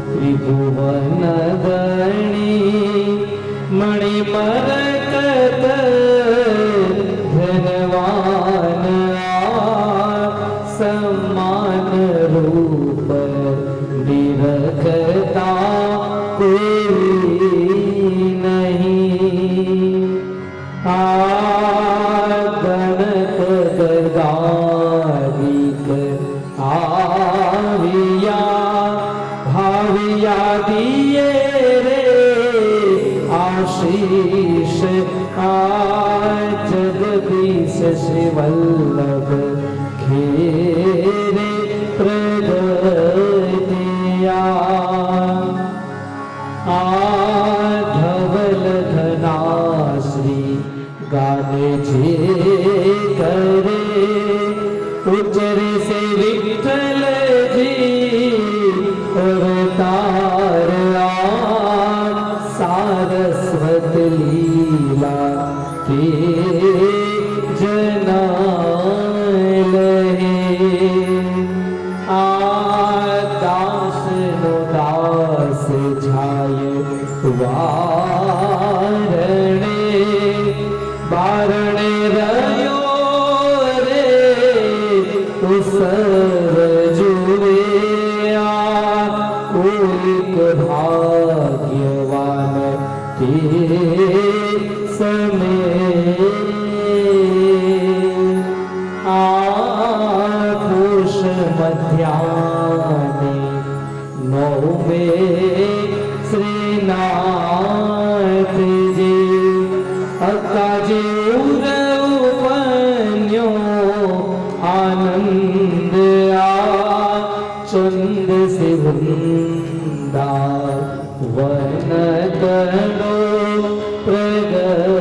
त्रिभुवन गणी मणिमरकत धनवान सम्मान रूप निरखता कोई नहीं गणक गदारिक आविया भाविया दिए रे आशीष जगदीश श्री वल्लभ घेरे प्रगतिया धवल धनाश्री गाने जे करे उजरे से विठल जी और तार सारस्वत लीला के जना दास नो दास झाय वारणे बारणे रयो रे उसर जुए कोई भाग्यवान के समय पुष मध्याने नौ में श्रीनाथ जी अक्काजी उपन्यो आनंद चंद से वृंदा वन करो प्रगतियो।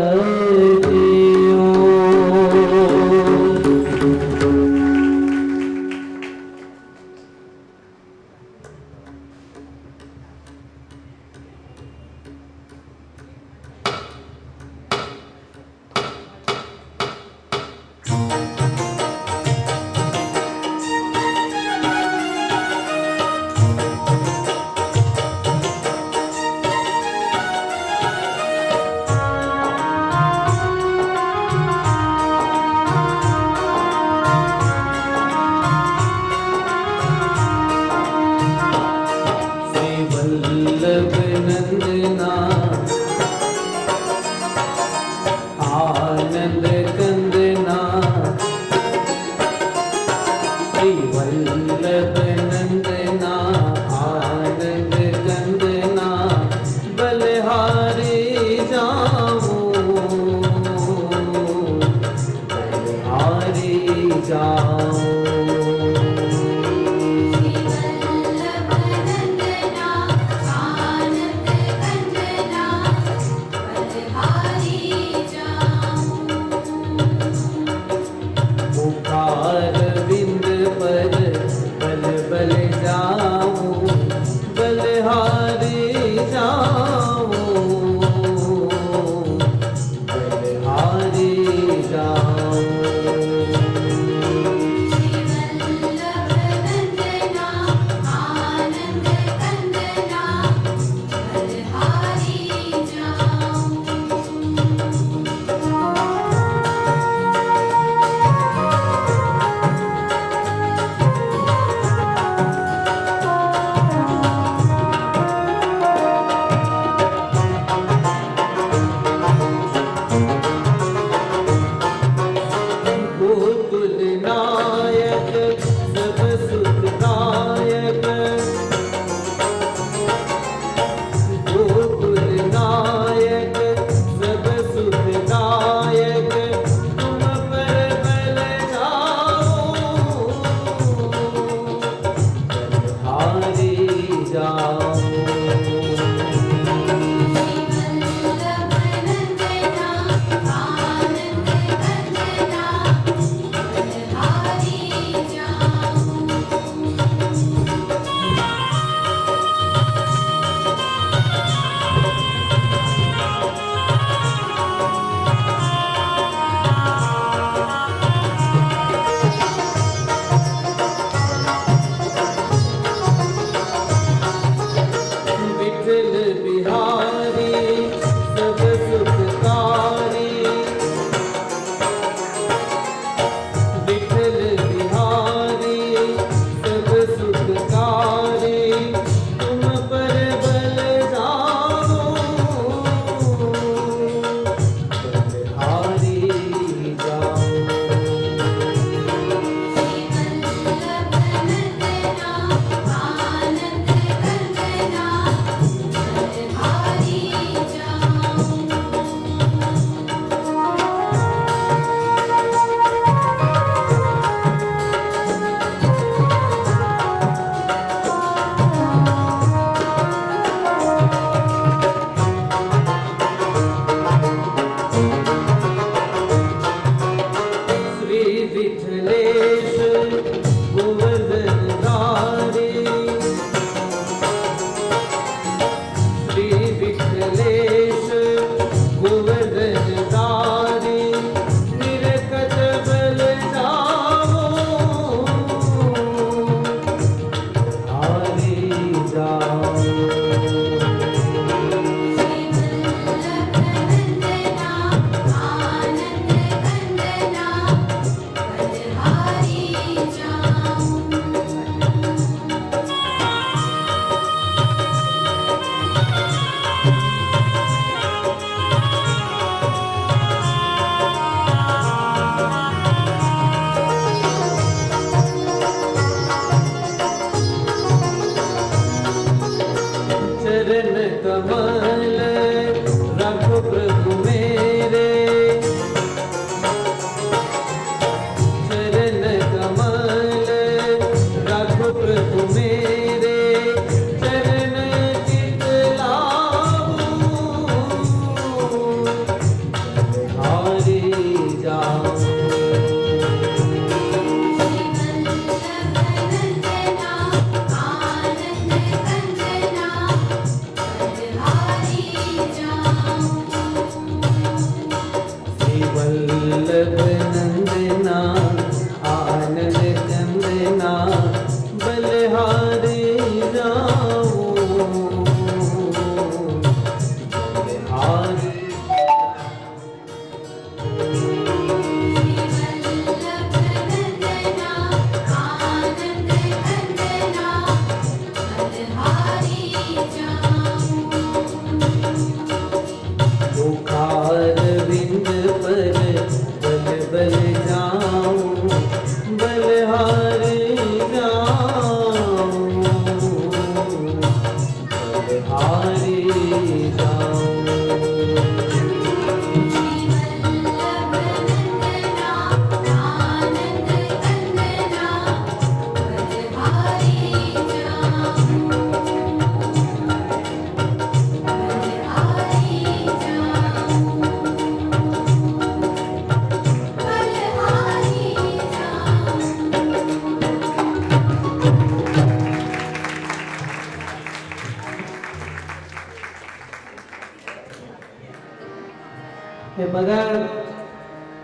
બધા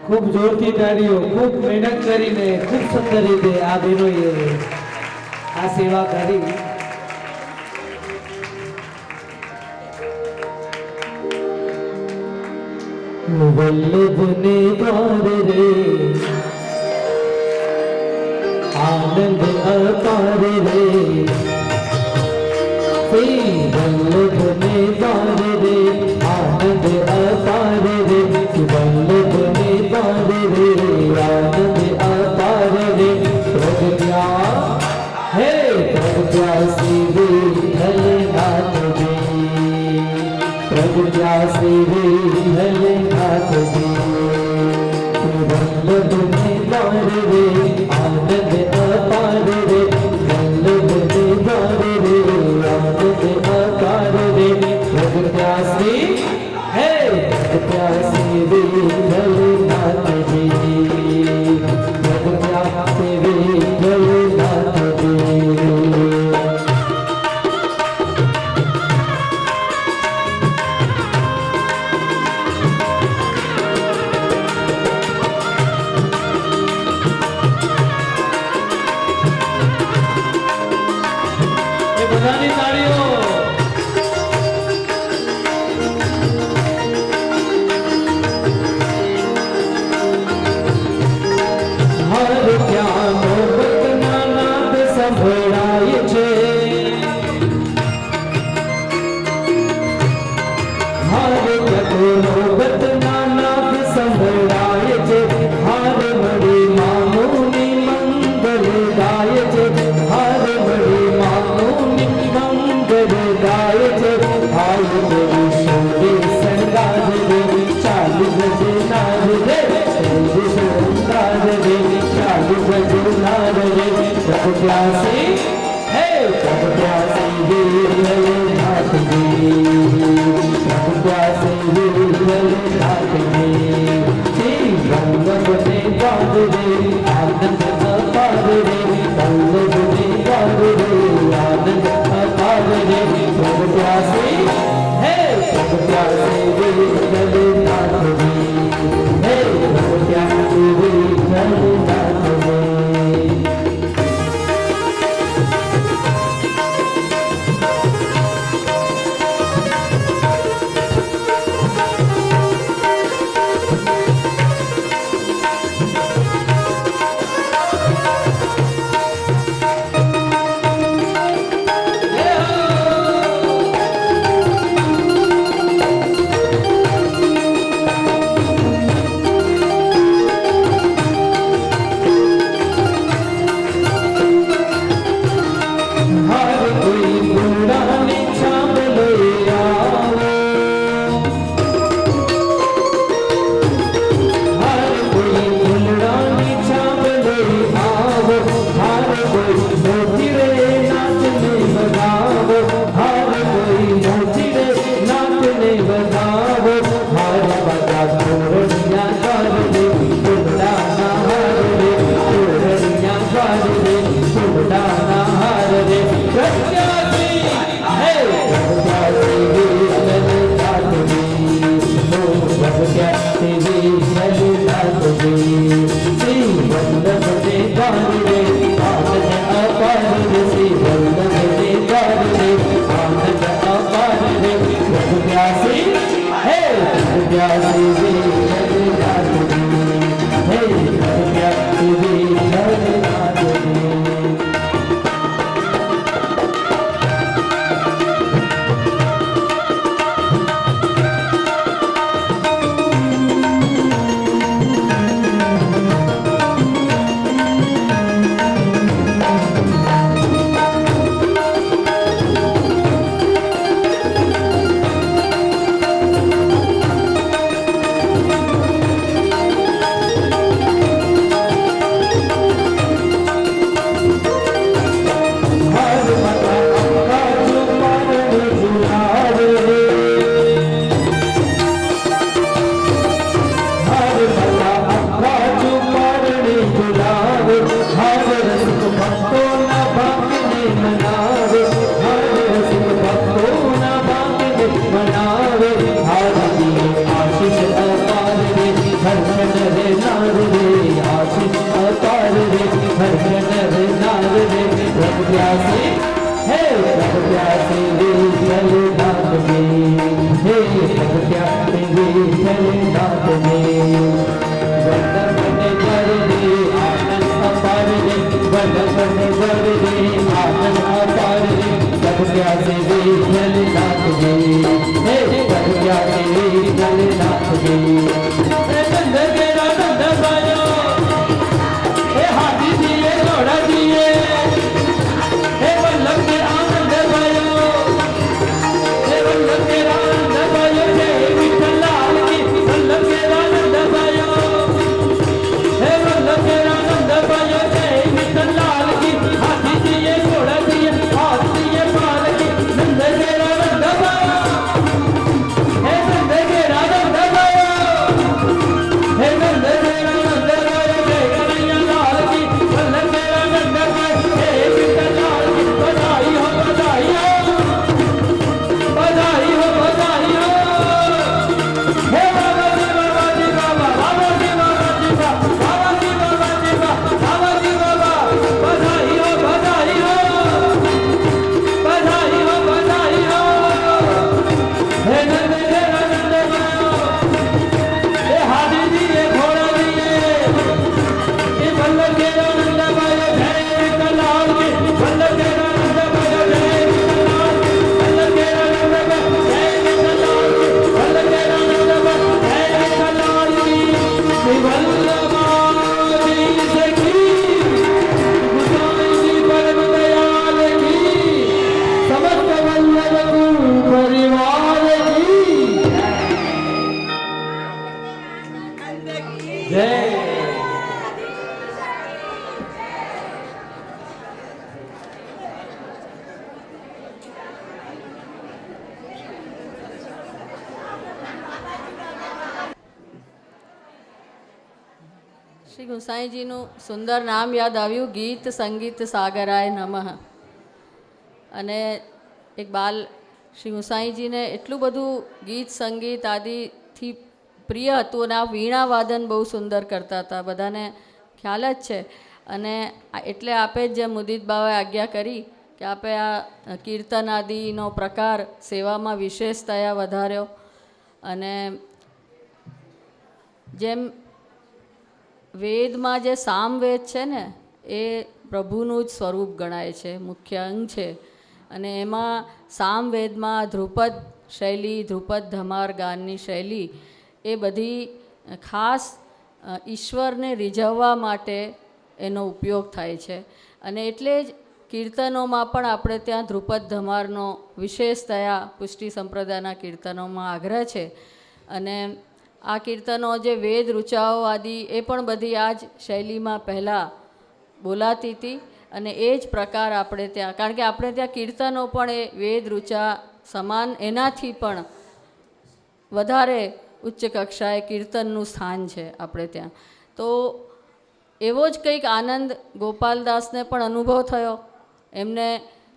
ખૂબ જોરથી તાળીઓ, ખૂબ મહેનત કરીને ખૂબ સુંદર રીતે આ બહેનોએ આ સેવા કરી. વલ્લભને દ્વાર રે આનંદ અપાર રે, શ્રી વલ્લભને દ્વાર રે આનંદ અપાર રે, વલ્લભને દ્વાર રે આનંદ અપાર રે, પ્રગટ્યા હે પ્રગટ્યા શ્રી વિઠ્ઠલનાથજી, પ્રગટ્યા શ્રી વિઠ્ઠલનાથજી, વલ્લભને દ્વાર રે આનંદ અપાર રે, વલ્લભને દ્વાર રે આનંદ અપાર રે, પ્રગટ્યા શ્રી હે પ્રગટ્યા શ્રી વિઠ્ઠલનાથજી, પ્રગટ્યા શ્રી વિઠ્ઠલનાથજી. એ બધાની તાળીઓ. હર ત્યાં મોહબતના નાદ સંભળાય છે, હર ત્યાં મોહબતના નાદ સંભળાય છે, હાર મળી માનવની મંગલ ગાય છે, હાર મળી માનવની મંગલ ગાય છે, હાલ મેરી શોભે સંગાર રે, ચાલુ ભજનાર રે, સંગાર રે, ચાલુ ભજનાર રે, પ્રગટ્યા શ્રી હે પ્રગટ્યા શ્રી વિઠ્ઠલનાથજી, પ્રગટ્યા શ્રી વિઠ્ઠલનાથજી, શ્રી વલ્લભને દ્વાર રે આનંદ અપાર રે, વલ્લભને દ્વાર રે આનંદ અપાર રે, પ્રગટ્યા શ્રી હે પ્રગટ્યા શ્રી વિઠ્ઠલનાથજી, હે પ્રગટ્યા શ્રી વિઠ્ઠલનાથજી. लाल रे प्रभु प्यासे हे प्रभु प्यासे विठल नाथ में हे प्रभु प्यासे विठल नाथ में वल्लभ कर रे आनंद अपार रे वल्लभ कर रे आनंद अपार रे प्रभु प्यासे विठल नाथ में हे प्रभु प्यासे विठल नाथ में नंद केरा नंद बायो हे हाथी दिए घोड़ा दिए हे वल्लभ के आनंद भयो हे वल्लभ के आनंद भयो जय विठल लाल की वल्लभ के आनंद भयो हे वल्लभ के आनंद भयो जय विठल लाल की हाथी दिए घोड़ा दिए हाथ दिए पाल की नंद के आनंद भयो हे नंद के आनंद भयो हे नंद के आनंद भयो जय कन्हैया लाल की वल्लभ के आनंद भयो हे विठल लाल की बधाई हो बधाई हो बधाई हो बधाई हो हे बाबा जी बाबा जी बाबा बाबा जी बाबा जी बाबा जी बाबा जी बाबा जी बाबा बधाई हो बधाई हो बधाई हो बधाई हो हे नंद के आनंद भयो हे हाथी दिए घोड़ा दिए हे वल्लभ के आनंद भयो जय विठल लाल की वल्लभ के आनंद भयो जय विठल लाल की वल्लभ के आनंद भयो जय विठल लाल की वल्लभ के आनंद भयो जय विठल लाल की श्री वल्लभाजी सखी गोसाई जी परम दयाल की समस्त वल्लभ कुल परिवार की जय શ્રી ગુસાઈજીનું સુંદર નામ યાદ આવ્યું, ગીત સંગીત સાગરાય નમઃ. અને એક બાલ શ્રી ગુસાઈજીને એટલું બધું ગીત સંગીત આદિથી પ્રિય હતું અને આ વીણા વાદન બહુ સુંદર કરતા હતા, બધાને ખ્યાલ જ છે. અને એટલે આપે જ જેમ મુદિત બાવાએ આજ્ઞા કરી કે આપે આ કીર્તન આદિનો પ્રકાર સેવામાં વિશેષતયા વધાર્યો. અને જેમ વેદમાં જે સામવેદ છે ને એ પ્રભુનું જ સ્વરૂપ ગણાય છે, મુખ્ય અંગ છે. અને એમાં સામવેદમાં ધ્રુપદ શૈલી, ધ્રુપદ ધમાર ગાનની શૈલી એ બધી ખાસ ઈશ્વરને રીઝવવા માટે એનો ઉપયોગ થાય છે. અને એટલે જ કીર્તનોમાં પણ આપણે ત્યાં ધ્રુપદ ધમારનો વિશેષતયા પુષ્ટિ સંપ્રદાયના કીર્તનોમાં આગ્રહ છે. અને આ કીર્તનો જે વેદ ઋચાઓ આદિ એ પણ બધી આ જ શૈલીમાં પહેલાં બોલાતી હતી. અને એ જ પ્રકાર આપણે ત્યાં, કારણ કે આપણે ત્યાં કીર્તનો પણ એ વેદ ઋચા સમાન એનાથી પણ વધારે ઉચ્ચ કક્ષાએ કીર્તનનું સ્થાન છે આપણે ત્યાં. તો એવો જ કંઈક આનંદ ગોપાલદાસને પણ અનુભવ થયો. એમને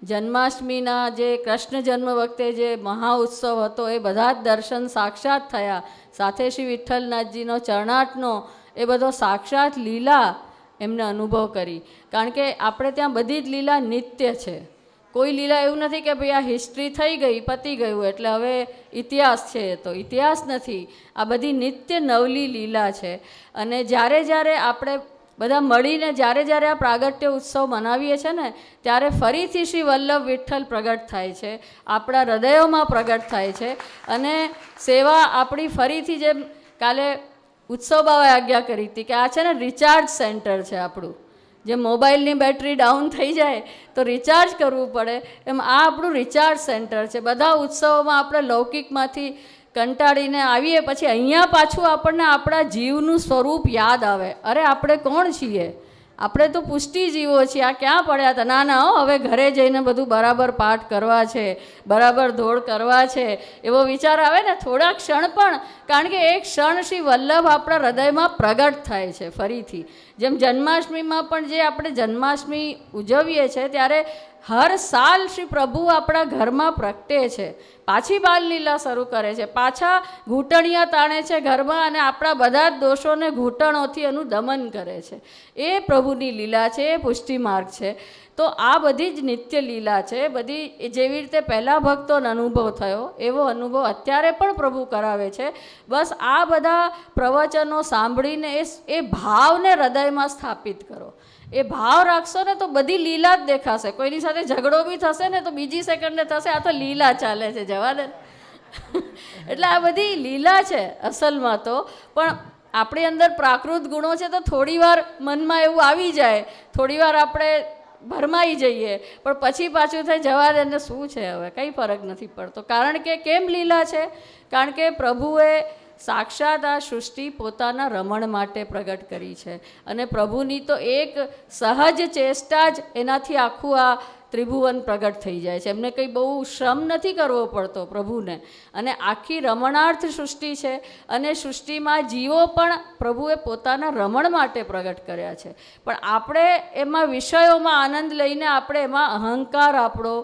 જન્માષ્ટમીના જે કૃષ્ણ જન્મ વખતે જે મહાઉત્સવ હતો એ બધા જ દર્શન સાક્ષાત થયા. સાથે શ્રી વિઠ્ઠલનાથજીનો ચરણાટનો એ બધો સાક્ષાત લીલા એમને અનુભવ કરી. કારણ કે આપણે ત્યાં બધી જ લીલા નિત્ય છે. કોઈ લીલા એવું નથી કે ભાઈ આ હિસ્ટ્રી થઈ ગઈ પતી ગયું એટલે હવે ઇતિહાસ છે, તો ઇતિહાસ નથી. આ બધી નિત્ય નવલી લીલા છે. અને જ્યારે જ્યારે આપણે બધા મળીને જ્યારે જ્યારે આ પ્રાગટ્ય ઉત્સવ મનાવીએ છીએ ને ત્યારે ફરીથી શ્રી વલ્લભ વિઠ્ઠલ પ્રગટ થાય છે, આપણા હૃદયોમાં પ્રગટ થાય છે. અને સેવા આપણી ફરીથી જેમ કાલે ઉત્સવ બાવાએ આજ્ઞા કરી હતી કે આ છે ને રિચાર્જ સેન્ટર છે આપણું. જે મોબાઈલની બેટરી ડાઉન થઈ જાય તો રિચાર્જ કરવું પડે એમ આ આપણું રિચાર્જ સેન્ટર છે. બધા ઉત્સવોમાં આપણે લૌકિકમાંથી કંટાળીને આવીએ પછી અહીંયા પાછું આપણને આપણા જીવનું સ્વરૂપ યાદ આવે. અરે આપણે કોણ છીએ? આપણે તો પુષ્ટિ જીવો છીએ. આ ક્યાં પડ્યા હતા? ના ના, હવે ઘરે જઈને બધું બરાબર પાઠ કરવા છે, બરાબર ધોળ કરવા છે એવો વિચાર આવે ને થોડા ક્ષણ પણ. કારણ કે એક ક્ષણ શ્રી વલ્લભ આપણા હૃદયમાં પ્રગટ થાય છે ફરીથી. જેમ જન્માષ્ટમીમાં પણ જે આપણે જન્માષ્ટમી ઉજવીએ છીએ ત્યારે હર સાલ શ્રી પ્રભુ આપણા ઘરમાં પ્રગટે છે, પાછી બાલલીલા શરૂ કરે છે, પાછા ઘૂંટણિયા તાણે છે ઘરમાં અને આપણા બધા જ દોષોને ઘૂંટણોથી એનું દમન કરે છે. એ પ્રભુની લીલા છે, એ પુષ્ટિ માર્ગ છે. તો આ બધી જ નિત્ય લીલા છે. બધી જેવી રીતે પહેલાં ભક્તોને અનુભવ થયો એવો અનુભવ અત્યારે પણ પ્રભુ કરાવે છે. બસ આ બધા પ્રવચનો સાંભળીને એ ભાવને હૃદયમાં સ્થાપિત કરો. એ ભાવ રાખશો ને તો બધી લીલા જ દેખાશે. કોઈની સાથે ઝઘડો બી થશે ને તો બીજી સેકન્ડે થશે આ તો લીલા ચાલે છે, જવા દે. એટલે આ બધી લીલા છે અસલમાં તો. પણ આપણી અંદર પ્રાકૃત ગુણો છે તો થોડી વાર મનમાં એવું આવી જાય, થોડી વાર આપણે ભરમાઈ જઈએ, પણ પછી પાછું થઈ જવા દે ને શું છે હવે કંઈ ફરક નથી પડતો. કારણ કે કેમ લીલા છે? કારણ કે પ્રભુએ સાક્ષાત આ સૃષ્ટિ પોતાના રમણ માટે પ્રગટ કરી છે અને પ્રભુની તો એક સહજ ચેષ્ટા જ એનાથી આખું આ ત્રિભુવન પ્રગટ થઈ જાય છે. એમને કંઈ બહુ શ્રમ નથી કરવો પડતો પ્રભુને. અને આખી રમણાર્થ સૃષ્ટિ છે અને સૃષ્ટિમાં જીવો પણ પ્રભુએ પોતાના રમણ માટે પ્રગટ કર્યા છે. પણ આપણે એમાં વિષયોમાં આનંદ લઈને આપણે એમાં અહંકાર આપણો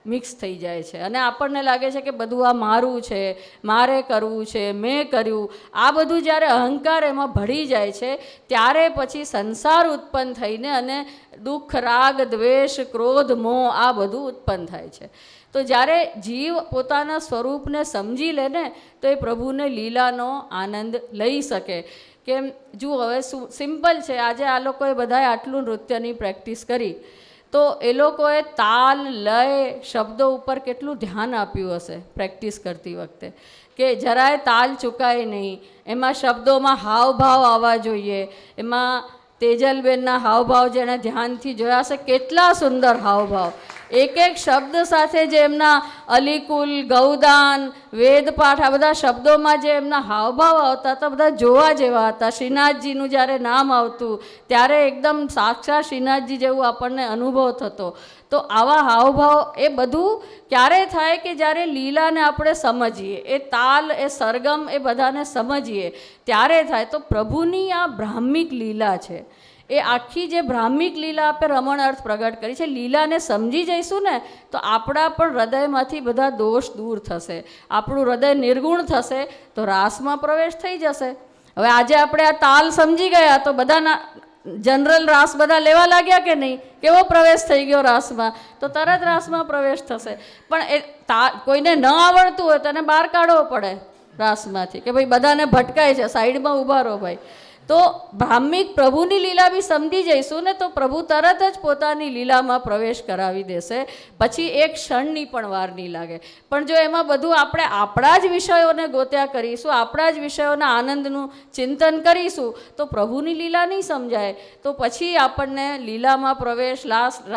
મિક્સ થઈ જાય છે અને આપણને લાગે છે કે બધું આ મારું છે, મારે કરવું છે, મેં કર્યું. આ બધું જ્યારે અહંકાર એમાં ભળી જાય છે ત્યારે પછી સંસાર ઉત્પન્ન થઈને અને દુઃખ, રાગ, દ્વેષ, ક્રોધ, મોહ આ બધું ઉત્પન્ન થાય છે. તો જ્યારે જીવ પોતાના સ્વરૂપને સમજી લે ને તો એ પ્રભુને લીલાનો આનંદ લઈ શકે. કેમ જુઓ, હવે સિમ્પલ છે. આજે આ લોકોએ બધાએ આટલું નૃત્યની પ્રેક્ટિસ કરી તો એ લોકોએ તાલ, લય, શબ્દો ઉપર કેટલું ધ્યાન આપ્યું હશે પ્રેક્ટિસ કરતી વખતે, કે જરાય તાલ ચૂકાય નહીં. એમાં શબ્દોમાં હાવભાવ આવવા જોઈએ. એમાં તેજલબેનના હાવભાવ જેણે ધ્યાનથી જોયા હશે, કેટલા સુંદર હાવભાવ. એક એક શબ્દ સાથે જે એમના અલિકુલ, ગૌદાન, વેદપાઠ આ બધા શબ્દોમાં જે એમના હાવભાવ આવતા હતા બધા જોવા જેવા હતા. શ્રીનાથજીનું જ્યારે નામ આવતું ત્યારે એકદમ સાક્ષાત શ્રીનાથજી જેવું આપણને અનુભવ થતો. તો આવા હાવભાવ એ બધું ક્યારે થાય કે જ્યારે લીલાને આપણે સમજીએ, એ તાલ, એ સરગમ એ બધાને સમજીએ ત્યારે થાય. તો પ્રભુની આ બ્રાહ્મિક લીલા છે, એ આખી જે બ્રાહ્મિક લીલા આપણે રમણ અર્થ પ્રગટ કરી છે, લીલાને સમજી જઈશું ને તો આપણા પણ હૃદયમાંથી બધા દોષ દૂર થશે, આપણું હૃદય નિર્ગુણ થશે, તો રાસમાં પ્રવેશ થઈ જશે. હવે આજે આપણે આ તાલ સમજી ગયા તો બધાના જનરલ રાસ બધા લેવા લાગ્યા કે નહીં? કેવો પ્રવેશ થઈ ગયો રાસમાં? તો તરત રાસમાં પ્રવેશ થશે. પણ એ કોઈને ન આવડતું હોય તો એને બહાર કાઢવો પડે રાસમાંથી, કે ભાઈ બધાને ભટકાય છે, સાઈડમાં ઊભા રહો ભાઈ. તો બ્રાહ્મિક પ્રભુની લીલા બી સમજી જઈશું ને તો પ્રભુ તરત જ પોતાની લીલામાં પ્રવેશ કરાવી દેશે. પછી એક ક્ષણની પણ વાર નહીં લાગે. પણ જો એમાં બધું આપણે આપણા જ વિષયોને ગોત્યા કરીશું, આપણા જ વિષયોના આનંદનું ચિંતન કરીશું તો પ્રભુની લીલા નહીં સમજાય. તો પછી આપણને લીલામાં પ્રવેશ,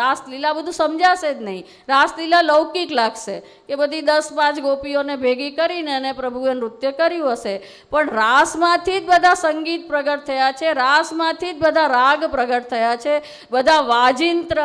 રાસલીલા બધું સમજાશે જ નહીં. રાસલીલા લૌકિક લાગશે કે બધી 10-5 ગોપીઓને ભેગી કરીને અને પ્રભુએ નૃત્ય કર્યું હશે. પણ રાસમાંથી જ બધા સંગીત પ્રગટ થયા છે, રાસમાંથી જ બધા રાગ પ્રગટ થયા છે, બધા વાજિંત્ર,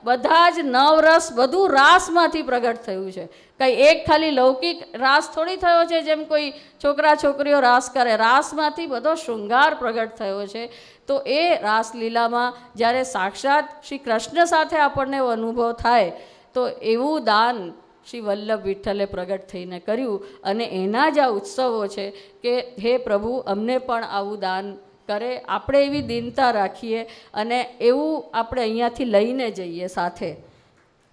બધા જ નવરસ બધું રાસમાંથી પ્રગટ થયું છે. કંઈ એક ખાલી લૌકિક રાસ થોડી થયો છે જેમ કોઈ છોકરા છોકરીઓ રાસ કરે. રાસમાંથી બધો શૃંગાર પ્રગટ થયો છે. તો એ રાસલીલામાં જ્યારે સાક્ષાત શ્રી કૃષ્ણ સાથે આપણને એવો અનુભવ થાય તો એવું દાન શ્રી વલ્લભ વિઠ્ઠલે પ્રગટ થઈને કર્યું. અને એના જ આ ઉત્સવો છે કે હે પ્રભુ અમને પણ આવું દાન કરે. આપણે એવી દીનતા રાખીએ અને એવું આપણે અહીંયાથી લઈને જઈએ સાથે.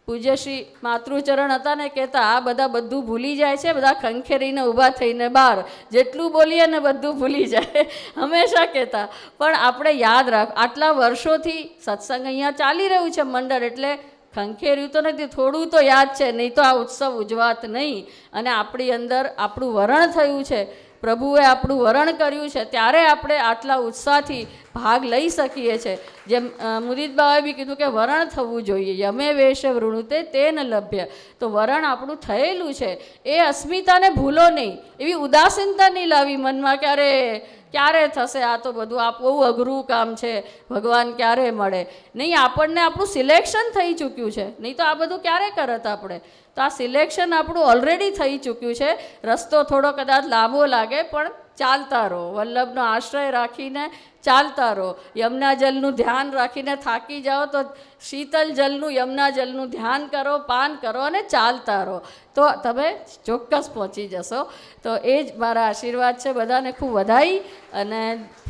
પૂજ્ય શ્રી માતૃચરણ હતા ને કહેતા, આ બધા બધું ભૂલી જાય છે, બધા ખંખેરીને ઊભા થઈને બહાર જેટલું બોલીએ ને બધું ભૂલી જાય હંમેશા કહેતા. પણ આપણે યાદ રાખ, આટલા વર્ષોથી સત્સંગ અહીંયા ચાલી રહ્યું છે મંડળ, એટલે ખંખેર્યું તો નથી, થોડું તો યાદ છે, નહીં તો આ ઉત્સવ ઉજવાત નહીં. અને આપણી અંદર આપણું વરણ થયું છે, પ્રભુએ આપણું વરણ કર્યું છે, ત્યારે આપણે આટલા ઉત્સાહથી ભાગ લઈ શકીએ છીએ. જેમ મુદિત બાબાએ બી કીધું કે વરણ થવું જોઈએ, યમે વેશ વૃણુતે તેન લભ્ય. તો વરણ આપણું થયેલું છે, એ અસ્મિતાને ભૂલો નહીં, એવી ઉદાસીનતા નહીં લાવી મનમાં કે અરે ક્યારે થશે આ તો બધું, આ બહુ અઘરું કામ છે, ભગવાન ક્યારે મળે. નહીં, આપણને આપણું સિલેક્શન થઈ ચૂક્યું છે, નહીં તો આ બધું ક્યારે કરત આપણે. તો આ સિલેક્શન આપણું ઓલરેડી થઈ ચૂક્યું છે. રસ્તો થોડો કદાચ લાંબો લાગે પણ ચાલતા રહો, વલ્લભનો આશ્રય રાખીને ચાલતા રહો. યમુના જલનું ધ્યાન રાખીને થાકી જાઓ તો શીતલ જલનું, યમુના જલનું ધ્યાન કરો, પાન કરો અને ચાલતા રહો, તો તમે ચોક્કસ પહોંચી જશો. તો એ જ મારા આશીર્વાદ છે. બધાને ખૂબ વધાઈ, અને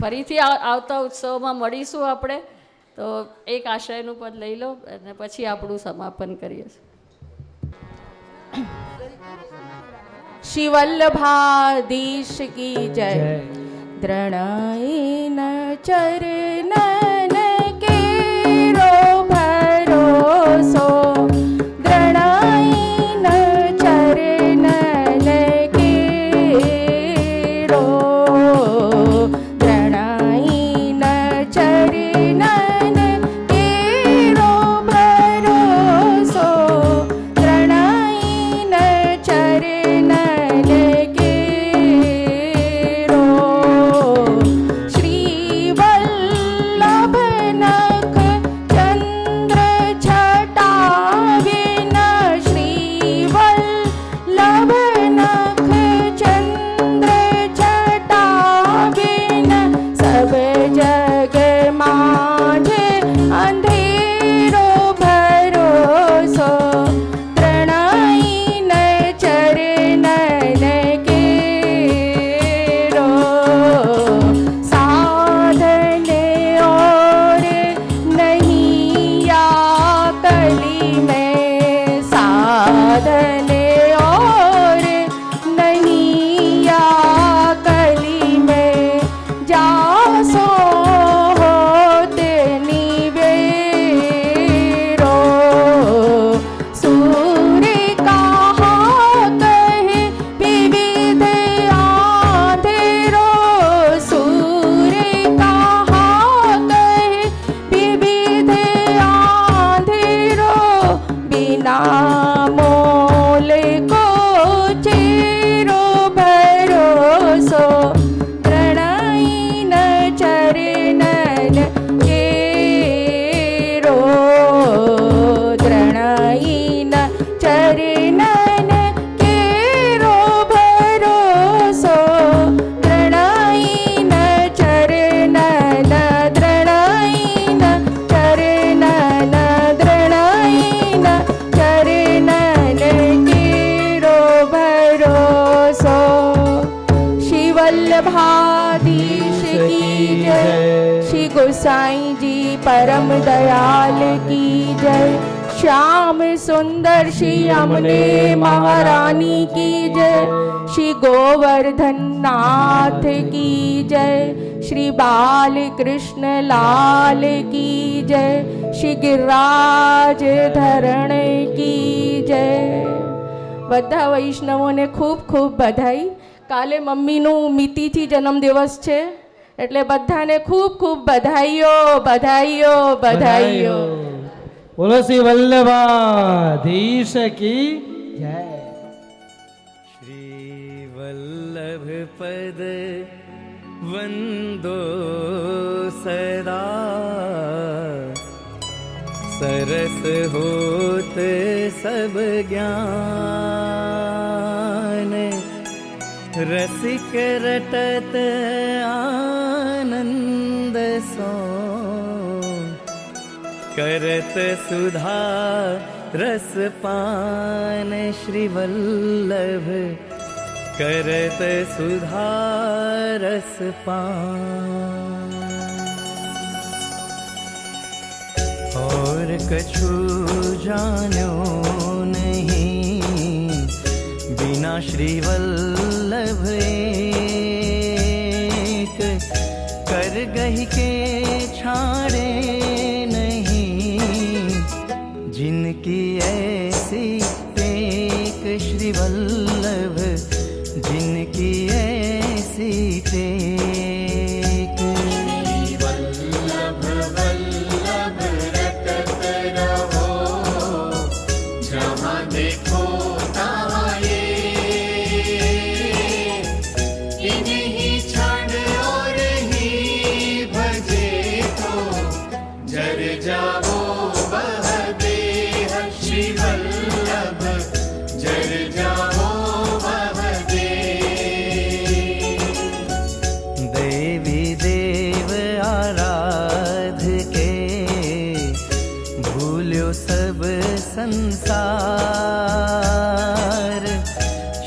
ફરીથી આવતા ઉત્સવમાં મળીશું આપણે. તો એક આશ્રયનું પદ લઈ લો અને પછી આપણું સમાપન કરીએ. श्री वल्लभाधीश की जय. द्रणयन चरणन केरो भरोसो, द्रणयन चरणन केरो, द्रणयन चरणन केरो भरोसो, द्रणयन चरणन केरो. श्री वल्लभ नख चंद्र छटाविन, श्री वल्लभ नख चंद्र छटाविन, सब जग माझे अंधेरो भरोसो, प्रणयन चरणन केरो. साधने और नहीं या कली में, साधने और नहीं या कली में, जासो होते निवेरो. सूर्य कहा कहे विविध आंधेरो, सूर्य कहा कहे विविध आंधेरो, बिना मोल को चेरो भरोसो, प्रणयन चरणन केरो, प्रणयन चरणन केरो भरोसो, प्रणयन चरणन, प्रणयन चरणन, प्रणयन चरणन केरो भरोसो. श्री वल्लभाधीश की जय. श्री गोसाई जी परम दयाल की जय. श्याम सुंदर श्री यमुने महारानी की जय. श्री गोवर्धन नाथ की जय. श्री बाल कृष्ण लाल की जय. श्री गिरिराज धरण की जय. બધા વૈષ્ણવોને ખૂબ ખૂબ બધાઈ. કાલે મમ્મીનું મીતીથી જન્મદિવસ છે, એટલે બધાને ખૂબ ખૂબ બધાઈઓ, બધાઈઓ, બધાઈઓ. બોલો શ્રી વલ્લભાધીશ કી જય. श्री वल्लभ पद वंदो सदा, सरस होत सब ज्ञान, रसिक रटत आनंद सो, करत सुधा रस पान. श्री वल्लभ करत सुधा रस पान. और कछु जानो नहीं बिना श्री वल्लभ एक, कर गही के छाड़े नहीं, जिनकी ऐसी टेक श्री वल्लभ, जिनकी ऐसी टेक. वल्लभ वल्लभ रटत रहो, जहाँ देखो तहाँ ये, इन्हीं क्षण और ही भजे तो जर जाओ बह देह. श्री वल्लभ जर जाओ बह देह. उतर्यो सब संसार।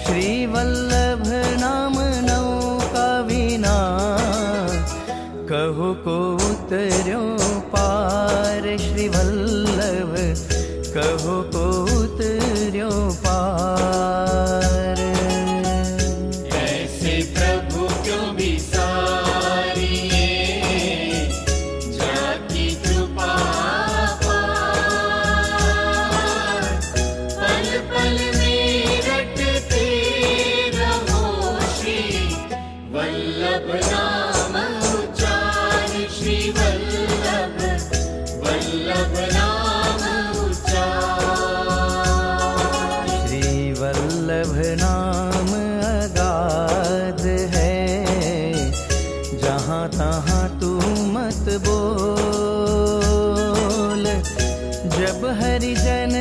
श्री वल्लभ नाम नौका विना कहो को उतर्यो पार। श्री वल्लभ कहो को उतर्यो पार। ऐसे प्रभु क्यों बिसारिए जाकी कृपा पार। पल पल में रटते रहो श्री वल्लभ नाम उच्चार। श्री वल्लभ वल्लभ नाम उच्चार। श्री वल्लभ नाम अगाध है, जहाँ तहाँ तू मत बोल। जब हरिजन